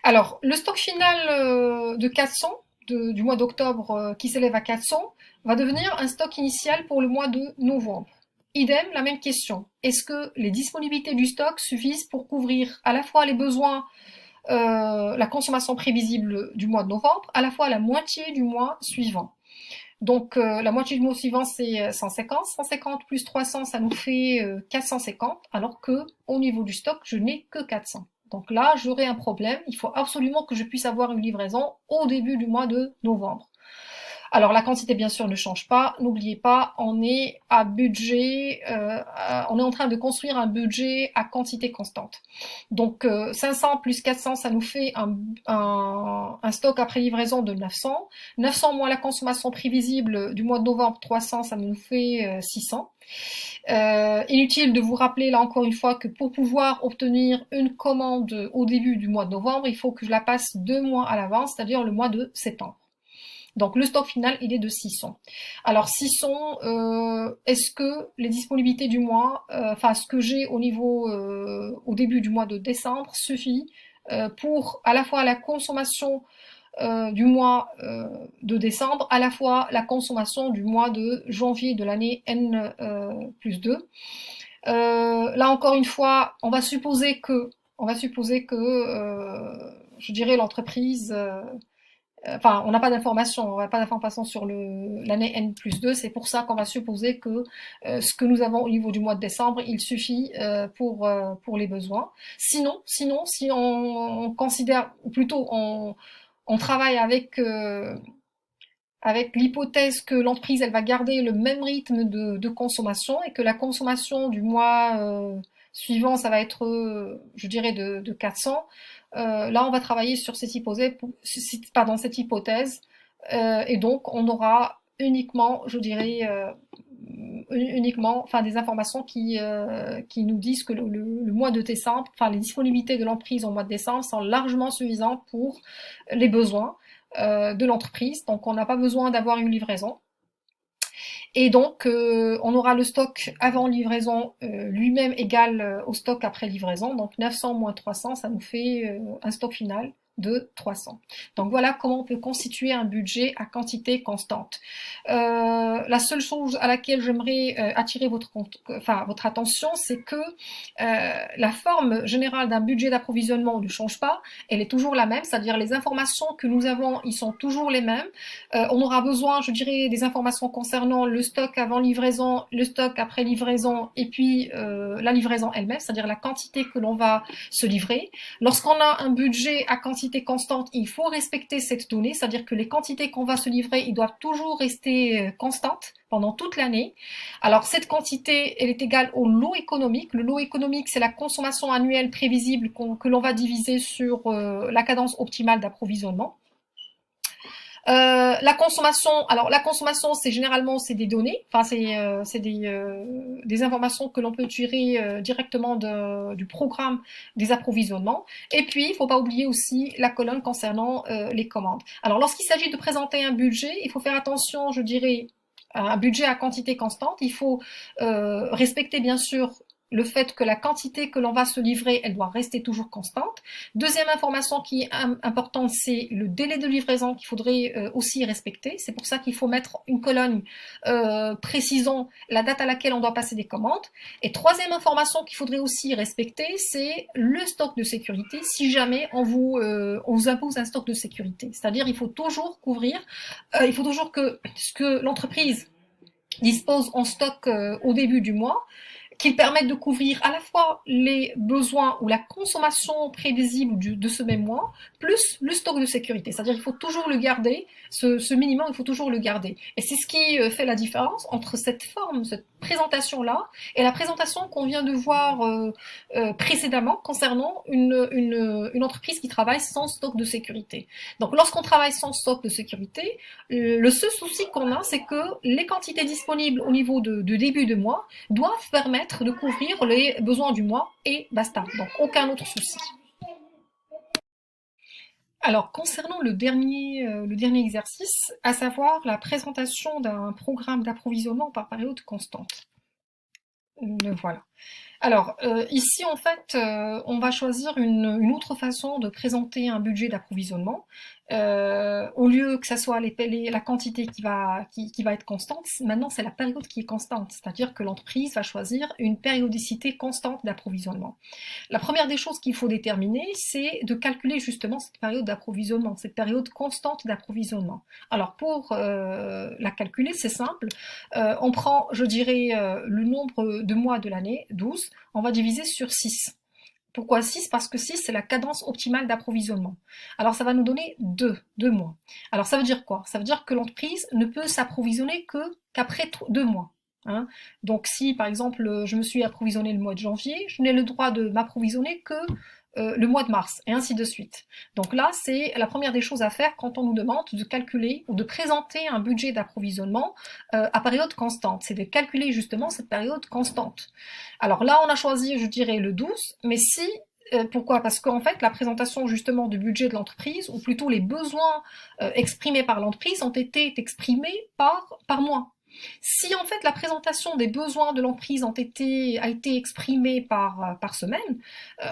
[SPEAKER 1] Alors, le stock final de 400 du mois d'octobre qui s'élève à 400 va devenir un stock initial pour le mois de novembre. Idem, la même question. Est-ce que les disponibilités du stock suffisent pour couvrir à la fois les besoins, la consommation prévisible du mois de novembre, à la fois la moitié du mois suivant? Donc la moitié du mois suivant, c'est 150. 150 plus 300, ça nous fait 450, alors que au niveau du stock, je n'ai que 400. Donc là, j'aurai un problème. Il faut absolument que je puisse avoir une livraison au début du mois de novembre. Alors la quantité bien sûr ne change pas, n'oubliez pas, on est à budget, on est en train de construire un budget à quantité constante. Donc 500 plus 400, ça nous fait un stock après livraison de 900. 900 moins la consommation prévisible du mois de novembre, 300, ça nous fait 600. Inutile de vous rappeler là encore une fois que pour pouvoir obtenir une commande au début du mois de novembre, il faut que je la passe 2 mois à l'avance, c'est-à-dire le mois de septembre. Donc le stock final, il est de 600. Alors 600, est-ce que les disponibilités du mois, enfin ce que j'ai au niveau au début du mois de décembre suffit pour à la fois la consommation du mois de décembre, à la fois la consommation du mois de janvier de l'année N plus 2. Là encore une fois, on va supposer que, je dirais l'entreprise, enfin, on n'a pas d'informations, on n'a pas d'informations sur l'année N+2, c'est pour ça qu'on va supposer que ce que nous avons au niveau du mois de décembre, il suffit pour les besoins. Sinon, si on considère, ou plutôt on travaille avec l'hypothèse que l'entreprise elle va garder le même rythme de consommation et que la consommation du mois suivant, ça va être, je dirais, de 400. Là, on va travailler sur cette hypothèse, et donc on aura uniquement, je dirais, uniquement, enfin, des informations qui nous disent que le mois de décembre, enfin, les disponibilités de l'emprise au mois de décembre sont largement suffisantes pour les besoins de l'entreprise. Donc, on n'a pas besoin d'avoir une livraison. Et donc, on aura le stock avant livraison lui-même égal au stock après livraison. Donc, 900 moins 300, ça nous fait un stock final de 300. Donc voilà comment on peut constituer un budget à quantité constante. La seule chose à laquelle j'aimerais attirer votre attention, c'est que la forme générale d'un budget d'approvisionnement ne change pas, elle est toujours la même, c'est-à-dire les informations que nous avons, ils sont toujours les mêmes. On aura besoin, je dirais, des informations concernant le stock avant livraison, le stock après livraison, et puis la livraison elle-même, c'est-à-dire la quantité que l'on va se livrer. Lorsqu'on a un budget à quantité constante, il faut respecter cette donnée, c'est-à-dire que les quantités qu'on va se livrer, ils doivent toujours rester constantes pendant toute l'année. Alors cette quantité, elle est égale au lot économique. Le lot économique, c'est la consommation annuelle prévisible que l'on va diviser sur la cadence optimale d'approvisionnement. La consommation, c'est généralement c'est des données, enfin c'est des informations que l'on peut tirer directement du programme des approvisionnements. Et puis, il faut pas oublier aussi la colonne concernant les commandes. Alors, lorsqu'il s'agit de présenter un budget, il faut faire attention, je dirais, à un budget à quantité constante. Il faut respecter bien sûr le fait que la quantité que l'on va se livrer, elle doit rester toujours constante. Deuxième information qui est importante, c'est le délai de livraison qu'il faudrait aussi respecter. C'est pour ça qu'il faut mettre une colonne précisant la date à laquelle on doit passer des commandes. Et troisième information qu'il faudrait aussi respecter, c'est le stock de sécurité si jamais on vous impose un stock de sécurité. C'est-à-dire il faut toujours couvrir, il faut toujours que ce que l'entreprise dispose en stock au début du mois, qui permettent de couvrir à la fois les besoins ou la consommation prévisible de ce même mois, plus le stock de sécurité. C'est-à-dire qu'il faut toujours le garder, ce minimum, il faut toujours le garder. Et c'est ce qui fait la différence entre cette forme, cette présentation-là, et la présentation qu'on vient de voir précédemment concernant une entreprise qui travaille sans stock de sécurité. Donc lorsqu'on travaille sans stock de sécurité, le seul souci qu'on a, c'est que les quantités disponibles au niveau de début de mois doivent permettre de couvrir les besoins du mois et basta. Donc aucun autre souci. Alors concernant le dernier exercice, à savoir la présentation d'un programme d'approvisionnement par période constante. Voilà. Alors, ici, en fait, on va choisir une autre façon de présenter un budget d'approvisionnement. Au lieu que ça soit la quantité qui va être constante, maintenant c'est la période qui est constante. C'est-à-dire que l'entreprise va choisir une périodicité constante d'approvisionnement. La première des choses qu'il faut déterminer, c'est de calculer justement cette période d'approvisionnement, cette période constante d'approvisionnement. Alors, pour la calculer, c'est simple. On prend, je dirais, le nombre de mois de l'année, 12, on va diviser sur 6. Pourquoi 6? Parce que 6, c'est la cadence optimale d'approvisionnement. Alors, ça va nous donner 2 mois. Alors, ça veut dire quoi? Ça veut dire que l'entreprise ne peut s'approvisionner qu'après 2 mois. Hein. Donc, si, par exemple, je me suis approvisionné le mois de janvier, je n'ai le droit de m'approvisionner que le mois de mars, et ainsi de suite. Donc là, c'est la première des choses à faire quand on nous demande de calculer ou de présenter un budget d'approvisionnement à période constante. C'est de calculer justement cette période constante. Alors là, on a choisi, je dirais, le 12, mais si pourquoi? Parce qu'en fait, la présentation justement du budget de l'entreprise, ou plutôt les besoins exprimés par l'entreprise, ont été exprimés par mois. Si en fait la présentation des besoins de l'emprise a été exprimée par semaine,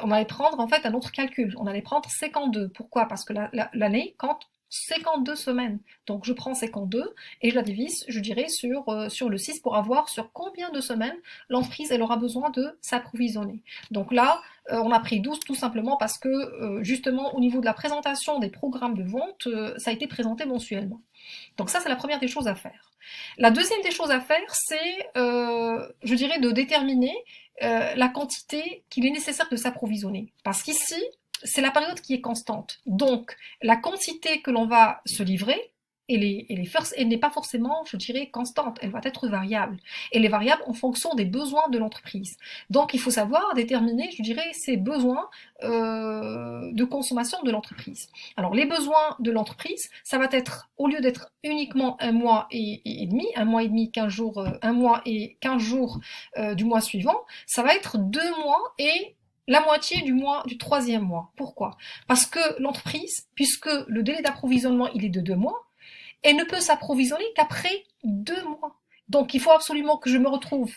[SPEAKER 1] on allait prendre en fait un autre calcul. On allait prendre 52. Pourquoi? Parce que l'année compte 52 semaines. Donc je prends 52 et je la divise, je dirais, sur le 6 pour avoir sur combien de semaines l'entreprise elle aura besoin de s'approvisionner. Donc là, on a pris 12 tout simplement parce que justement au niveau de la présentation des programmes de vente, ça a été présenté mensuellement. Donc ça, c'est la première des choses à faire. La deuxième des choses à faire, c'est, je dirais, de déterminer la quantité qu'il est nécessaire de s'approvisionner. Parce qu'ici, c'est la période qui est constante. Donc, la quantité que l'on va se livrer, elle n'est pas forcément, je dirais, constante. Elle va être variable. Elle est variable en fonction des besoins de l'entreprise. Donc, il faut savoir déterminer, je dirais, ces besoins de consommation de l'entreprise. Alors, les besoins de l'entreprise, ça va être, au lieu d'être uniquement un mois et demi, un mois et demi, 15 jours, un mois et 15 jours du mois suivant, ça va être 2 mois et la moitié du troisième mois. Pourquoi? Parce que l'entreprise, puisque le délai d'approvisionnement il est de 2 mois, elle ne peut s'approvisionner qu'après 2 mois. Donc il faut absolument que je me retrouve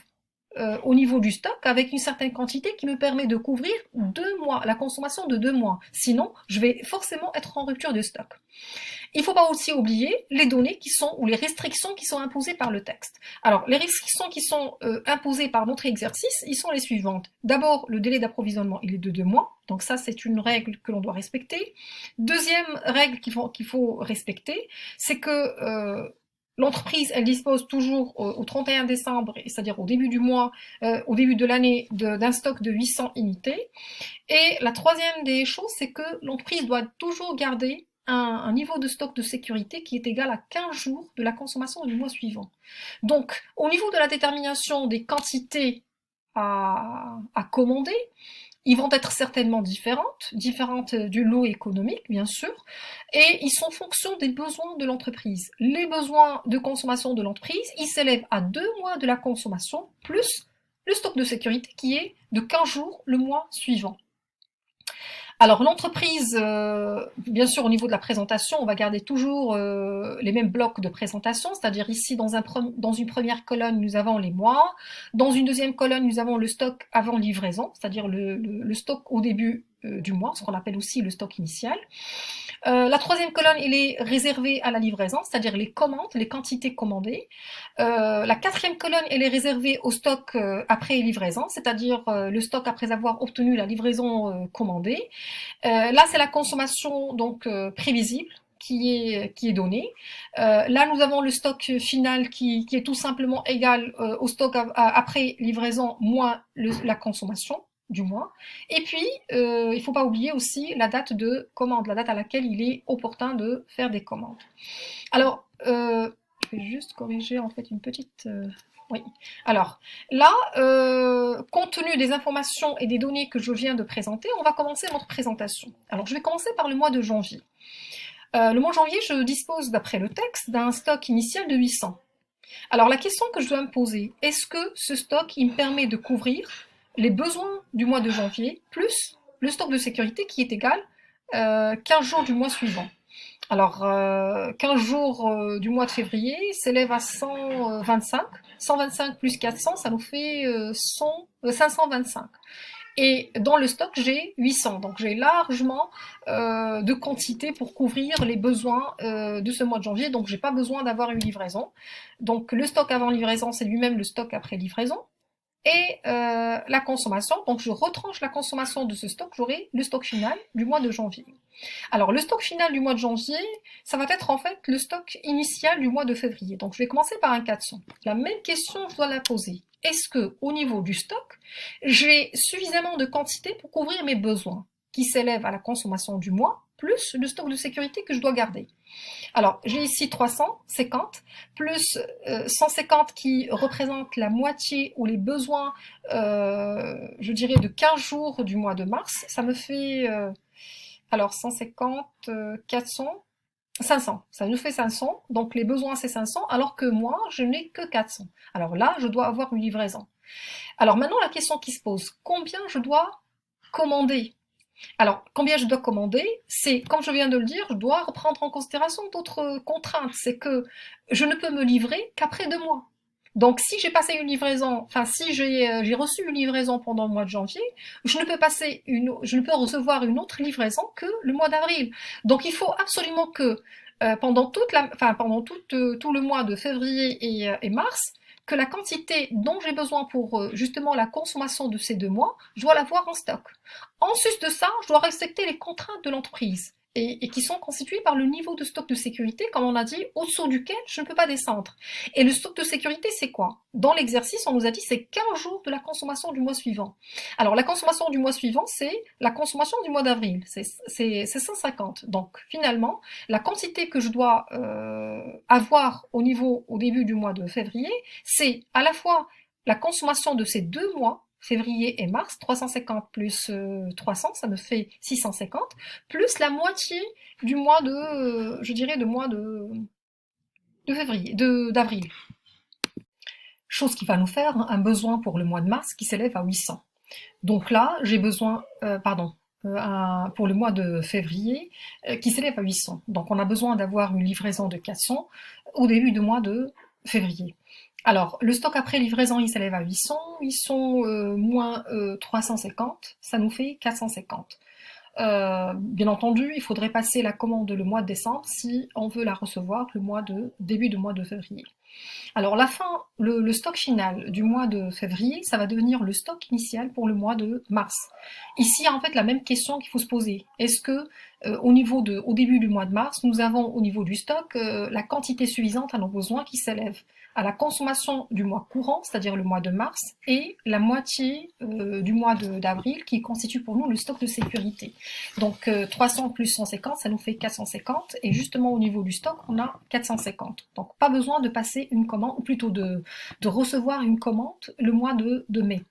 [SPEAKER 1] au niveau du stock avec une certaine quantité qui me permet de couvrir 2 mois, la consommation de 2 mois. Sinon, je vais forcément être en rupture de stock. Il ne faut pas aussi oublier les données qui sont, ou les restrictions qui sont imposées par le texte. Alors, les restrictions qui sont imposées par notre exercice, ils sont les suivantes. D'abord, le délai d'approvisionnement, il est de 2 mois. Donc ça, c'est une règle que l'on doit respecter. Deuxième règle qu'il faut respecter, c'est que l'entreprise, elle dispose toujours au 31 décembre, c'est-à-dire au début du mois, au début de l'année, d'un stock de 800 unités. Et la troisième des choses, c'est que l'entreprise doit toujours garder un niveau de stock de sécurité qui est égal à 15 jours de la consommation du mois suivant. Donc, au niveau de la détermination des quantités à commander, ils vont être certainement différentes du lot économique, bien sûr, et ils sont en fonction des besoins de l'entreprise. Les besoins de consommation de l'entreprise, ils s'élèvent à 2 mois de la consommation, plus le stock de sécurité qui est de 15 jours le mois suivant. Alors l'entreprise, bien sûr au niveau de la présentation, on va garder toujours les mêmes blocs de présentation, c'est-à-dire ici dans une première colonne nous avons les mois, dans une deuxième colonne nous avons le stock avant livraison, c'est-à-dire le stock au début du mois, ce qu'on appelle aussi le stock initial. La troisième colonne, elle est réservée à la livraison, c'est-à-dire les commandes, les quantités commandées. La quatrième colonne, elle est réservée au stock après livraison, c'est-à-dire le stock après avoir obtenu la livraison commandée. Là, c'est la consommation donc prévisible qui est donnée. Là, nous avons le stock final qui est tout simplement égal au stock après livraison moins la consommation du mois. Et puis, il ne faut pas oublier aussi la date de commande, la date à laquelle il est opportun de faire des commandes. Alors, je vais juste corriger en fait une petite... oui. Alors, là, compte tenu des informations et des données que je viens de présenter, on va commencer notre présentation. Alors, je vais commencer par le mois de janvier. Le mois de janvier, je dispose, d'après le texte, d'un stock initial de 800. Alors, la question que je dois me poser, est-ce que ce stock, il me permet de couvrir les besoins du mois de janvier, plus le stock de sécurité qui est égal 15 jours du mois suivant. Alors, 15 jours du mois de février s'élève à 125. 125 plus 400, ça nous fait 525. Et dans le stock, j'ai 800. Donc, j'ai largement de quantité pour couvrir les besoins de ce mois de janvier. Donc, j'ai pas besoin d'avoir une livraison. Donc, le stock avant livraison, c'est lui-même le stock après livraison. Et la consommation, donc je retranche la consommation de ce stock, j'aurai le stock final du mois de janvier. Alors le stock final du mois de janvier, ça va être en fait le stock initial du mois de février. Donc je vais commencer par un 400. La même question, je dois la poser. Est-ce que au niveau du stock, j'ai suffisamment de quantité pour couvrir mes besoins qui s'élèvent à la consommation du mois, plus le stock de sécurité que je dois garder? Alors, j'ai ici 350, plus 150 qui représente la moitié ou les besoins, je dirais, de 15 jours du mois de mars. Ça me fait, alors 150, 400, 500. Ça nous fait 500, donc les besoins c'est 500, alors que moi, je n'ai que 400. Alors là, je dois avoir une livraison. Alors maintenant, la question qui se pose, combien je dois commander? Alors, combien je dois commander? C'est, comme je viens de le dire, je dois prendre en considération d'autres contraintes. C'est que je ne peux me livrer qu'après 2 mois. Donc, si j'ai passé une livraison, enfin, si j'ai reçu une livraison pendant le mois de janvier, je ne peux recevoir une autre livraison que le mois d'avril. Donc, il faut absolument que pendant tout le mois de février et mars, que la quantité dont j'ai besoin pour justement la consommation de ces 2 mois, je dois l'avoir en stock. En sus de ça, je dois respecter les contraintes de l'entreprise et qui sont constituées par le niveau de stock de sécurité, comme on a dit, au-dessous duquel je ne peux pas descendre. Et le stock de sécurité, c'est quoi? Dans l'exercice, on nous a dit c'est 15 jours de la consommation du mois suivant. Alors, la consommation du mois suivant, c'est la consommation du mois d'avril, c'est 150. Donc, finalement, la quantité que je dois avoir au début du mois de février, c'est à la fois la consommation de ces 2 mois, février et mars, 350 plus 300, ça me fait 650, plus la moitié du mois je dirais, de février, d'avril. Chose qui va nous faire un besoin pour le mois de mars qui s'élève à 800. Donc là, j'ai besoin, pour le mois de février, qui s'élève à 800. Donc on a besoin d'avoir une livraison de 400 au début du mois de février. Alors, le stock après livraison, il s'élève à 800, ils sont moins 350, ça nous fait 450. Bien entendu, il faudrait passer la commande le mois de décembre si on veut la recevoir début du mois de février. Alors le stock final du mois de février, ça va devenir le stock initial pour le mois de mars. Ici, en fait, la même question qu'il faut se poser. Est-ce que au début du mois de mars, nous avons au niveau du stock la quantité suffisante à nos besoins qui s'élève à la consommation du mois courant, c'est-à-dire le mois de mars, et la moitié du mois d'avril qui constitue pour nous le stock de sécurité. Donc 300 plus 150, ça nous fait 450, et justement au niveau du stock, on a 450. Donc pas besoin de passer une commande, ou plutôt de recevoir une commande le mois de mai.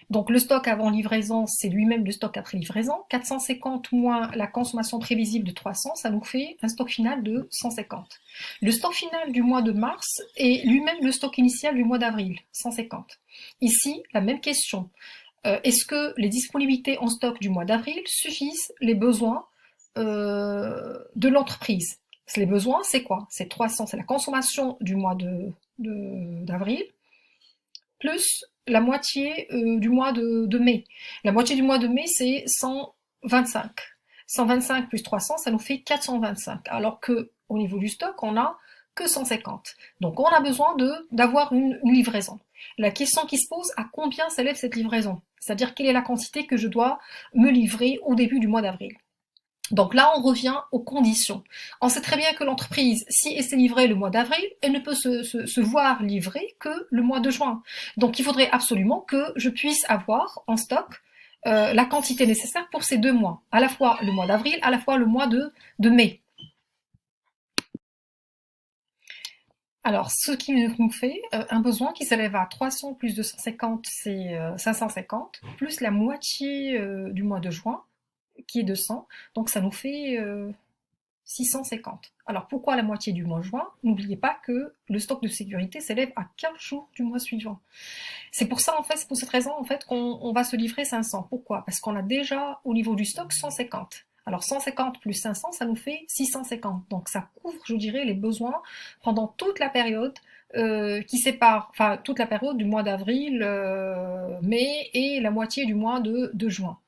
[SPEAKER 1] Donc le stock avant livraison, c'est lui-même le stock après livraison. 450 moins la consommation prévisible de 300, ça nous fait un stock final de 150. Le stock final du mois de mars est lui-même le stock initial du mois d'avril, 150. Ici, la même question. Est-ce que les disponibilités en stock du mois d'avril suffisent les besoins de l'entreprise? Les besoins, c'est quoi? C'est 300, c'est la consommation du mois d'avril, plus la moitié du mois de mai. La moitié du mois de mai, c'est 125. 125 plus 300, ça nous fait 425. Alors que au niveau du stock, on n'a que 150. Donc on a besoin d'avoir une livraison. La question qui se pose, à combien s'élève cette livraison? C'est-à-dire quelle est la quantité que je dois me livrer au début du mois d'avril? Donc là, on revient aux conditions. On sait très bien que l'entreprise, si elle s'est livrée le mois d'avril, elle ne peut se voir livrer que le mois de juin. Donc il faudrait absolument que je puisse avoir en stock la quantité nécessaire pour ces 2 mois, à la fois le mois d'avril, à la fois le mois de mai. Alors, ce qui nous fait un besoin qui s'élève à 300 plus 250, c'est 550, plus la moitié du mois de juin, qui est de 100, donc ça nous fait 650. Alors pourquoi la moitié du mois de juin? N'oubliez pas que le stock de sécurité s'élève à 15 jours du mois suivant. C'est pour ça, en fait, c'est pour cette raison en fait, qu'on va se livrer 500. Pourquoi? Parce qu'on a déjà au niveau du stock 150. Alors 150 plus 500, ça nous fait 650. Donc ça couvre, je dirais, les besoins pendant toute la période qui sépare, enfin toute la période du mois d'avril, mai et la moitié du mois de juin.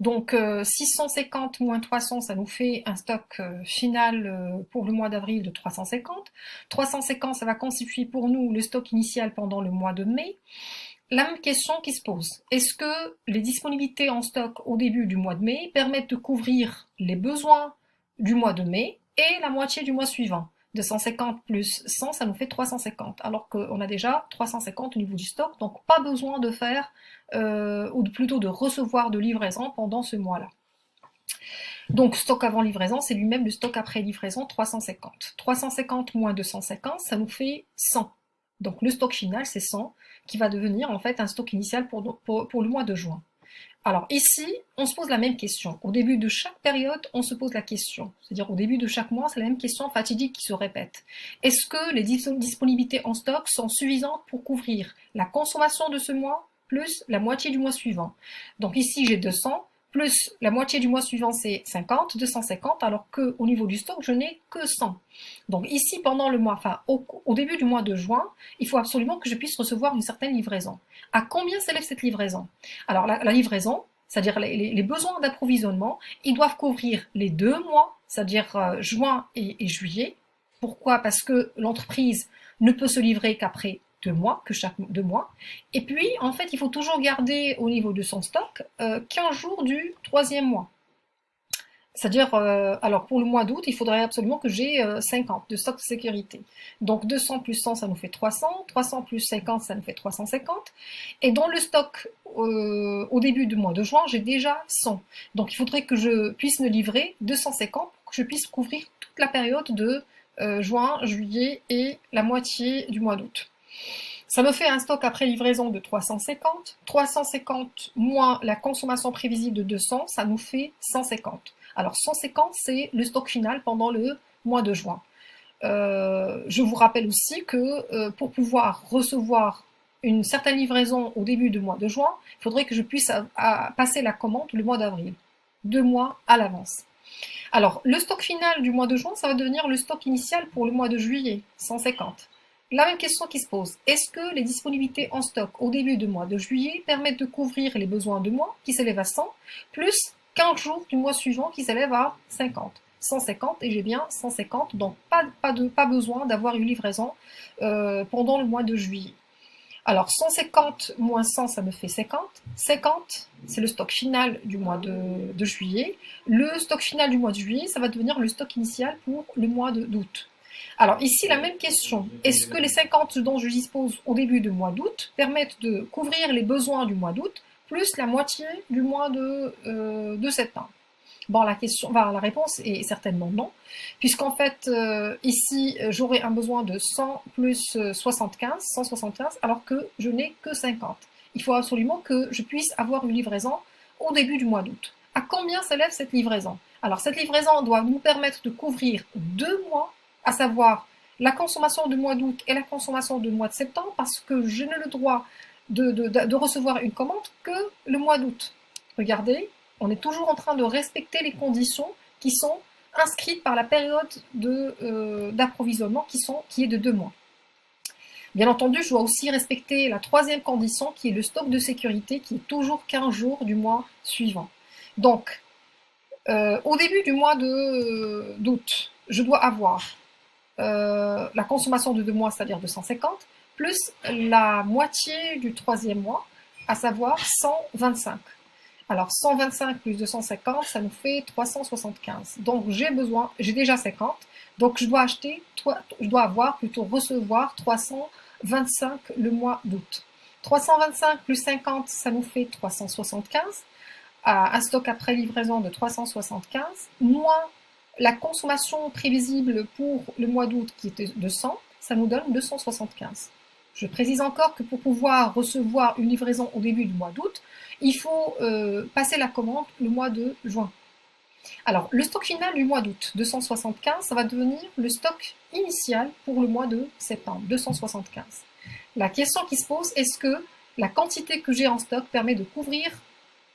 [SPEAKER 1] Donc 650 moins 300, ça nous fait un stock final pour le mois d'avril de 350. 350, ça va constituer pour nous le stock initial pendant le mois de mai. La même question qui se pose, est-ce que les disponibilités en stock au début du mois de mai permettent de couvrir les besoins du mois de mai et la moitié du mois suivant? 250 plus 100, ça nous fait 350, alors qu'on a déjà 350 au niveau du stock, donc pas besoin de faire, ou plutôt de recevoir de livraison pendant ce mois-là. Donc stock avant livraison, c'est lui-même le stock après livraison, 350. 350 moins 250, ça nous fait 100. Donc le stock final, c'est 100, qui va devenir en fait un stock initial pour le mois de juin. Alors ici, on se pose la même question. Au début de chaque période, on se pose la question. C'est-à-dire au début de chaque mois, c'est la même question fatidique qui se répète. Est-ce que les disponibilités en stock sont suffisantes pour couvrir la consommation de ce mois plus la moitié du mois suivant? Donc ici, j'ai 200, plus la moitié du mois suivant, c'est 50, 250, alors qu'au niveau du stock, je n'ai que 100. Donc ici, pendant le mois, enfin au début du mois de juin, il faut absolument que je puisse recevoir une certaine livraison. À combien s'élève cette livraison? Alors la livraison, c'est-à-dire les besoins d'approvisionnement, ils doivent couvrir les 2 mois, c'est-à-dire juin et juillet. Pourquoi? Parce que l'entreprise ne peut se livrer qu'après 2 mois, que chaque 2 mois. Et puis, en fait, il faut toujours garder au niveau de son stock 15 jours du troisième mois. C'est-à-dire, alors pour le mois d'août, il faudrait absolument que j'ai 50 de stock de sécurité. Donc 200 plus 100, ça nous fait 300. 300 plus 50, ça nous fait 350. Et dans le stock, au début du mois de juin, j'ai déjà 100. Donc il faudrait que je puisse me livrer 250 pour que je puisse couvrir toute la période de juin, juillet et la moitié du mois d'août. Ça me fait un stock après livraison de 350. 350 moins la consommation prévisible de 200, ça nous fait 150. Alors 150, c'est le stock final pendant le mois de juin. Je vous rappelle aussi que pour pouvoir recevoir une certaine livraison au début du mois de juin, il faudrait que je puisse passer la commande le mois d'avril, 2 mois à l'avance. Alors, le stock final du mois de juin, ça va devenir le stock initial pour le mois de juillet, 150. La même question qui se pose, est-ce que les disponibilités en stock au début du mois de juillet permettent de couvrir les besoins de mois qui s'élèvent à 100, plus 15 jours du mois suivant qui s'élèvent à 50 150 et j'ai bien 150, donc pas besoin d'avoir une livraison pendant le mois de juillet. Alors 150 moins 100, ça me fait 50. 50, c'est le stock final du mois de juillet. Le stock final du mois de juillet, ça va devenir le stock initial pour le mois d'août. Alors ici, la même question. Est-ce que les 50 dont je dispose au début du mois d'août permettent de couvrir les besoins du mois d'août, plus la moitié du mois de septembre? Bon, la réponse est certainement non, puisqu'en fait, ici, j'aurai un besoin de 100 plus 75, 175, alors que je n'ai que 50. Il faut absolument que je puisse avoir une livraison au début du mois d'août. À combien s'élève cette livraison? Alors, cette livraison doit nous permettre de couvrir 2 mois, à savoir la consommation du mois d'août et la consommation du mois de septembre, parce que je n'ai le droit de recevoir une commande que le mois d'août. Regardez, on est toujours en train de respecter les conditions qui sont inscrites par la période d'approvisionnement qui est de 2 mois. Bien entendu, je dois aussi respecter la troisième condition qui est le stock de sécurité qui est toujours 15 jours du mois suivant. Donc, au début du mois d'août, je dois avoir la consommation de 2 mois, c'est-à-dire 250, plus la moitié du troisième mois, à savoir 125. Alors 125 plus 250, ça nous fait 375. Donc j'ai déjà 50, donc je dois recevoir 325 le mois d'août. 325 plus 50, ça nous fait 375. Un stock après livraison de 375, moins la consommation prévisible pour le mois d'août qui était de 100, ça nous donne 275. Je précise encore que pour pouvoir recevoir une livraison au début du mois d'août, il faut passer la commande le mois de juin. Alors, le stock final du mois d'août, 275, ça va devenir le stock initial pour le mois de septembre, 275. La question qui se pose, est-ce que la quantité que j'ai en stock permet de couvrir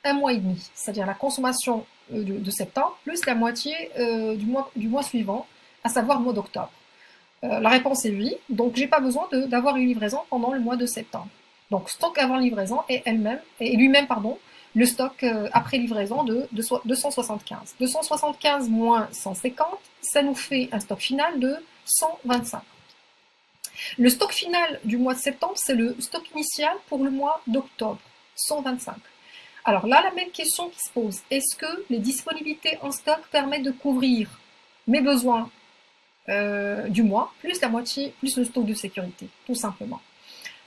[SPEAKER 1] un mois et demi, c'est-à-dire la consommation de septembre, plus la moitié du mois suivant, à savoir le mois d'octobre? La réponse est oui, donc j'ai pas besoin d'avoir une livraison pendant le mois de septembre. Donc stock avant livraison et lui-même le stock après livraison de 275. 275 moins 150, ça nous fait un stock final de 125. Le stock final du mois de septembre, c'est le stock initial pour le mois d'octobre, 125. Alors là, la même question qui se pose, est-ce que les disponibilités en stock permettent de couvrir mes besoins du mois, plus la moitié, plus le stock de sécurité, tout simplement.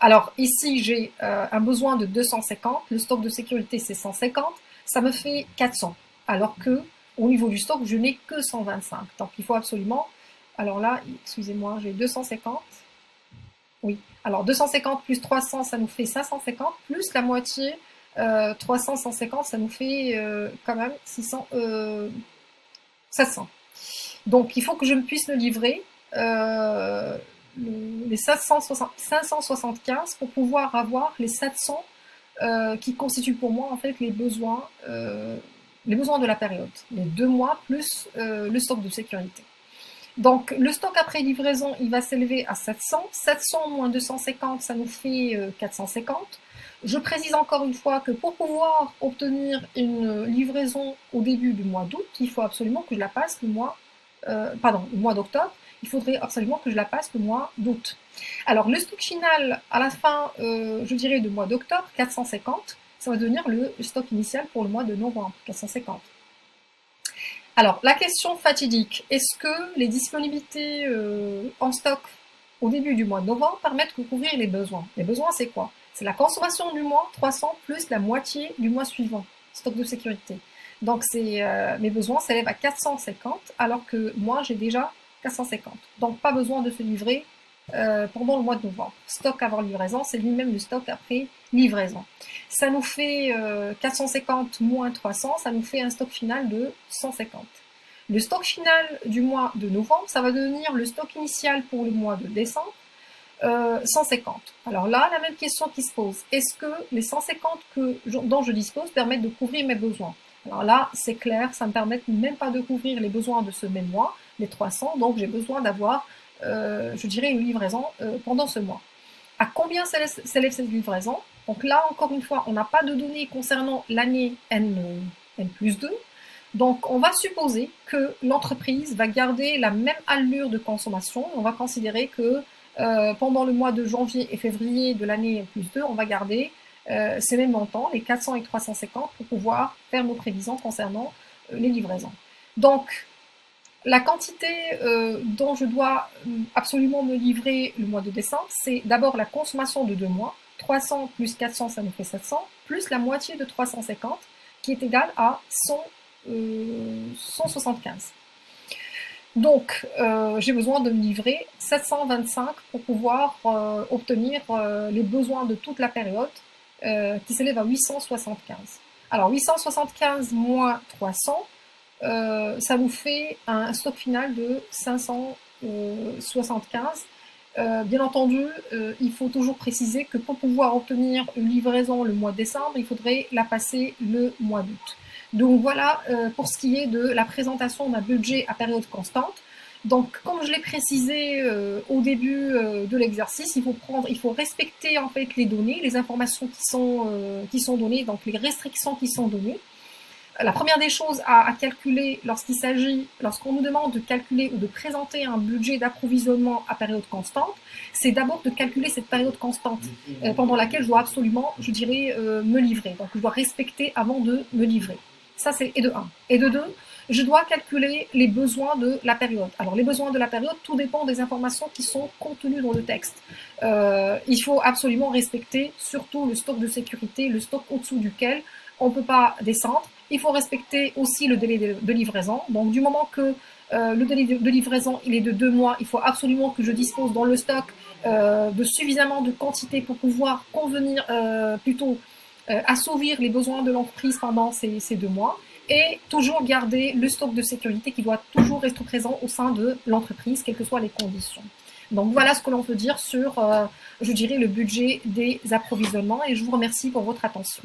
[SPEAKER 1] Alors ici, j'ai un besoin de 250, le stock de sécurité c'est 150, ça me fait 400, alors que au niveau du stock, je n'ai que 125. Donc il faut absolument, alors là, excusez-moi, j'ai 250, oui, alors 250 plus 300, ça nous fait 550, plus la moitié, 300, 150, ça nous fait quand même 700. Donc il faut que je puisse me livrer les 575 pour pouvoir avoir les 700 qui constituent pour moi en fait les besoins de la période, les 2 mois plus le stock de sécurité. Donc le stock après livraison, il va s'élever à 700. 700 moins 250, ça nous fait 450. Je précise encore une fois que pour pouvoir obtenir une livraison au début du mois d'août, il faut absolument que je la passe le mois d'octobre, il faudrait absolument que je la passe le mois d'août. Alors le stock final à la fin, je dirais, du mois d'octobre, 450, ça va devenir le stock initial pour le mois de novembre, 450. Alors la question fatidique, est-ce que les disponibilités en stock au début du mois de novembre permettent de couvrir les besoins? Les besoins, c'est quoi? C'est la consommation du mois, 300, plus la moitié du mois suivant, stock de sécurité. Donc mes besoins s'élèvent à 450, alors que moi j'ai déjà 450. Donc pas besoin de se livrer pendant le mois de novembre. Stock avant livraison, c'est lui-même le stock après livraison. Ça nous fait 450 moins 300, ça nous fait un stock final de 150. Le stock final du mois de novembre, ça va devenir le stock initial pour le mois de décembre, 150. Alors là, la même question qui se pose. Est-ce que les 150 dont je dispose permettent de couvrir mes besoins? Alors là, c'est clair, ça ne me permet même pas de couvrir les besoins de ce même mois, les 300, donc j'ai besoin d'avoir, je dirais, une livraison pendant ce mois. À combien s'élève cette livraison? Donc là, encore une fois, on n'a pas de données concernant l'année N+2. Donc, on va supposer que l'entreprise va garder la même allure de consommation. On va considérer que pendant le mois de janvier et février de l'année N+2, on va garder ces mêmes montants, les 400 et 350, pour pouvoir faire nos prévisions concernant les livraisons. Donc, la quantité dont je dois absolument me livrer le mois de décembre, c'est d'abord la consommation de 2 mois. 300 plus 400, ça nous fait 700, plus la moitié de 350, qui est égale à 175. Donc, j'ai besoin de me livrer 725 pour pouvoir obtenir les besoins de toute la période, qui s'élève à 875. Alors, 875 moins 300, ça nous fait un stock final de 575. Bien entendu, il faut toujours préciser que pour pouvoir obtenir une livraison le mois de décembre, il faudrait la passer le mois d'août. Donc voilà pour ce qui est de la présentation d'un budget à période constante. Donc comme je l'ai précisé au début de l'exercice, il faut respecter en fait les données, les informations qui sont données, donc les restrictions qui sont données. La première des choses à calculer lorsqu'on nous demande de calculer ou de présenter un budget d'approvisionnement à période constante, c'est d'abord de calculer cette période constante pendant laquelle je dois absolument, je dirais, me livrer. Donc je dois respecter avant de me livrer. Ça c'est et de 1. Et de 2, je dois calculer les besoins de la période. Alors les besoins de la période, tout dépend des informations qui sont contenues dans le texte. Il faut absolument respecter surtout le stock de sécurité, le stock au-dessous duquel on ne peut pas descendre. Il faut respecter aussi le délai de livraison. Donc du moment que le délai de livraison il est de 2 mois, il faut absolument que je dispose dans le stock de suffisamment de quantité pour pouvoir assouvir les besoins de l'entreprise pendant ces 2 mois. Et toujours garder le stock de sécurité qui doit toujours être présent au sein de l'entreprise, quelles que soient les conditions. Donc voilà ce que l'on peut dire sur, je dirais, le budget des approvisionnements et je vous remercie pour votre attention.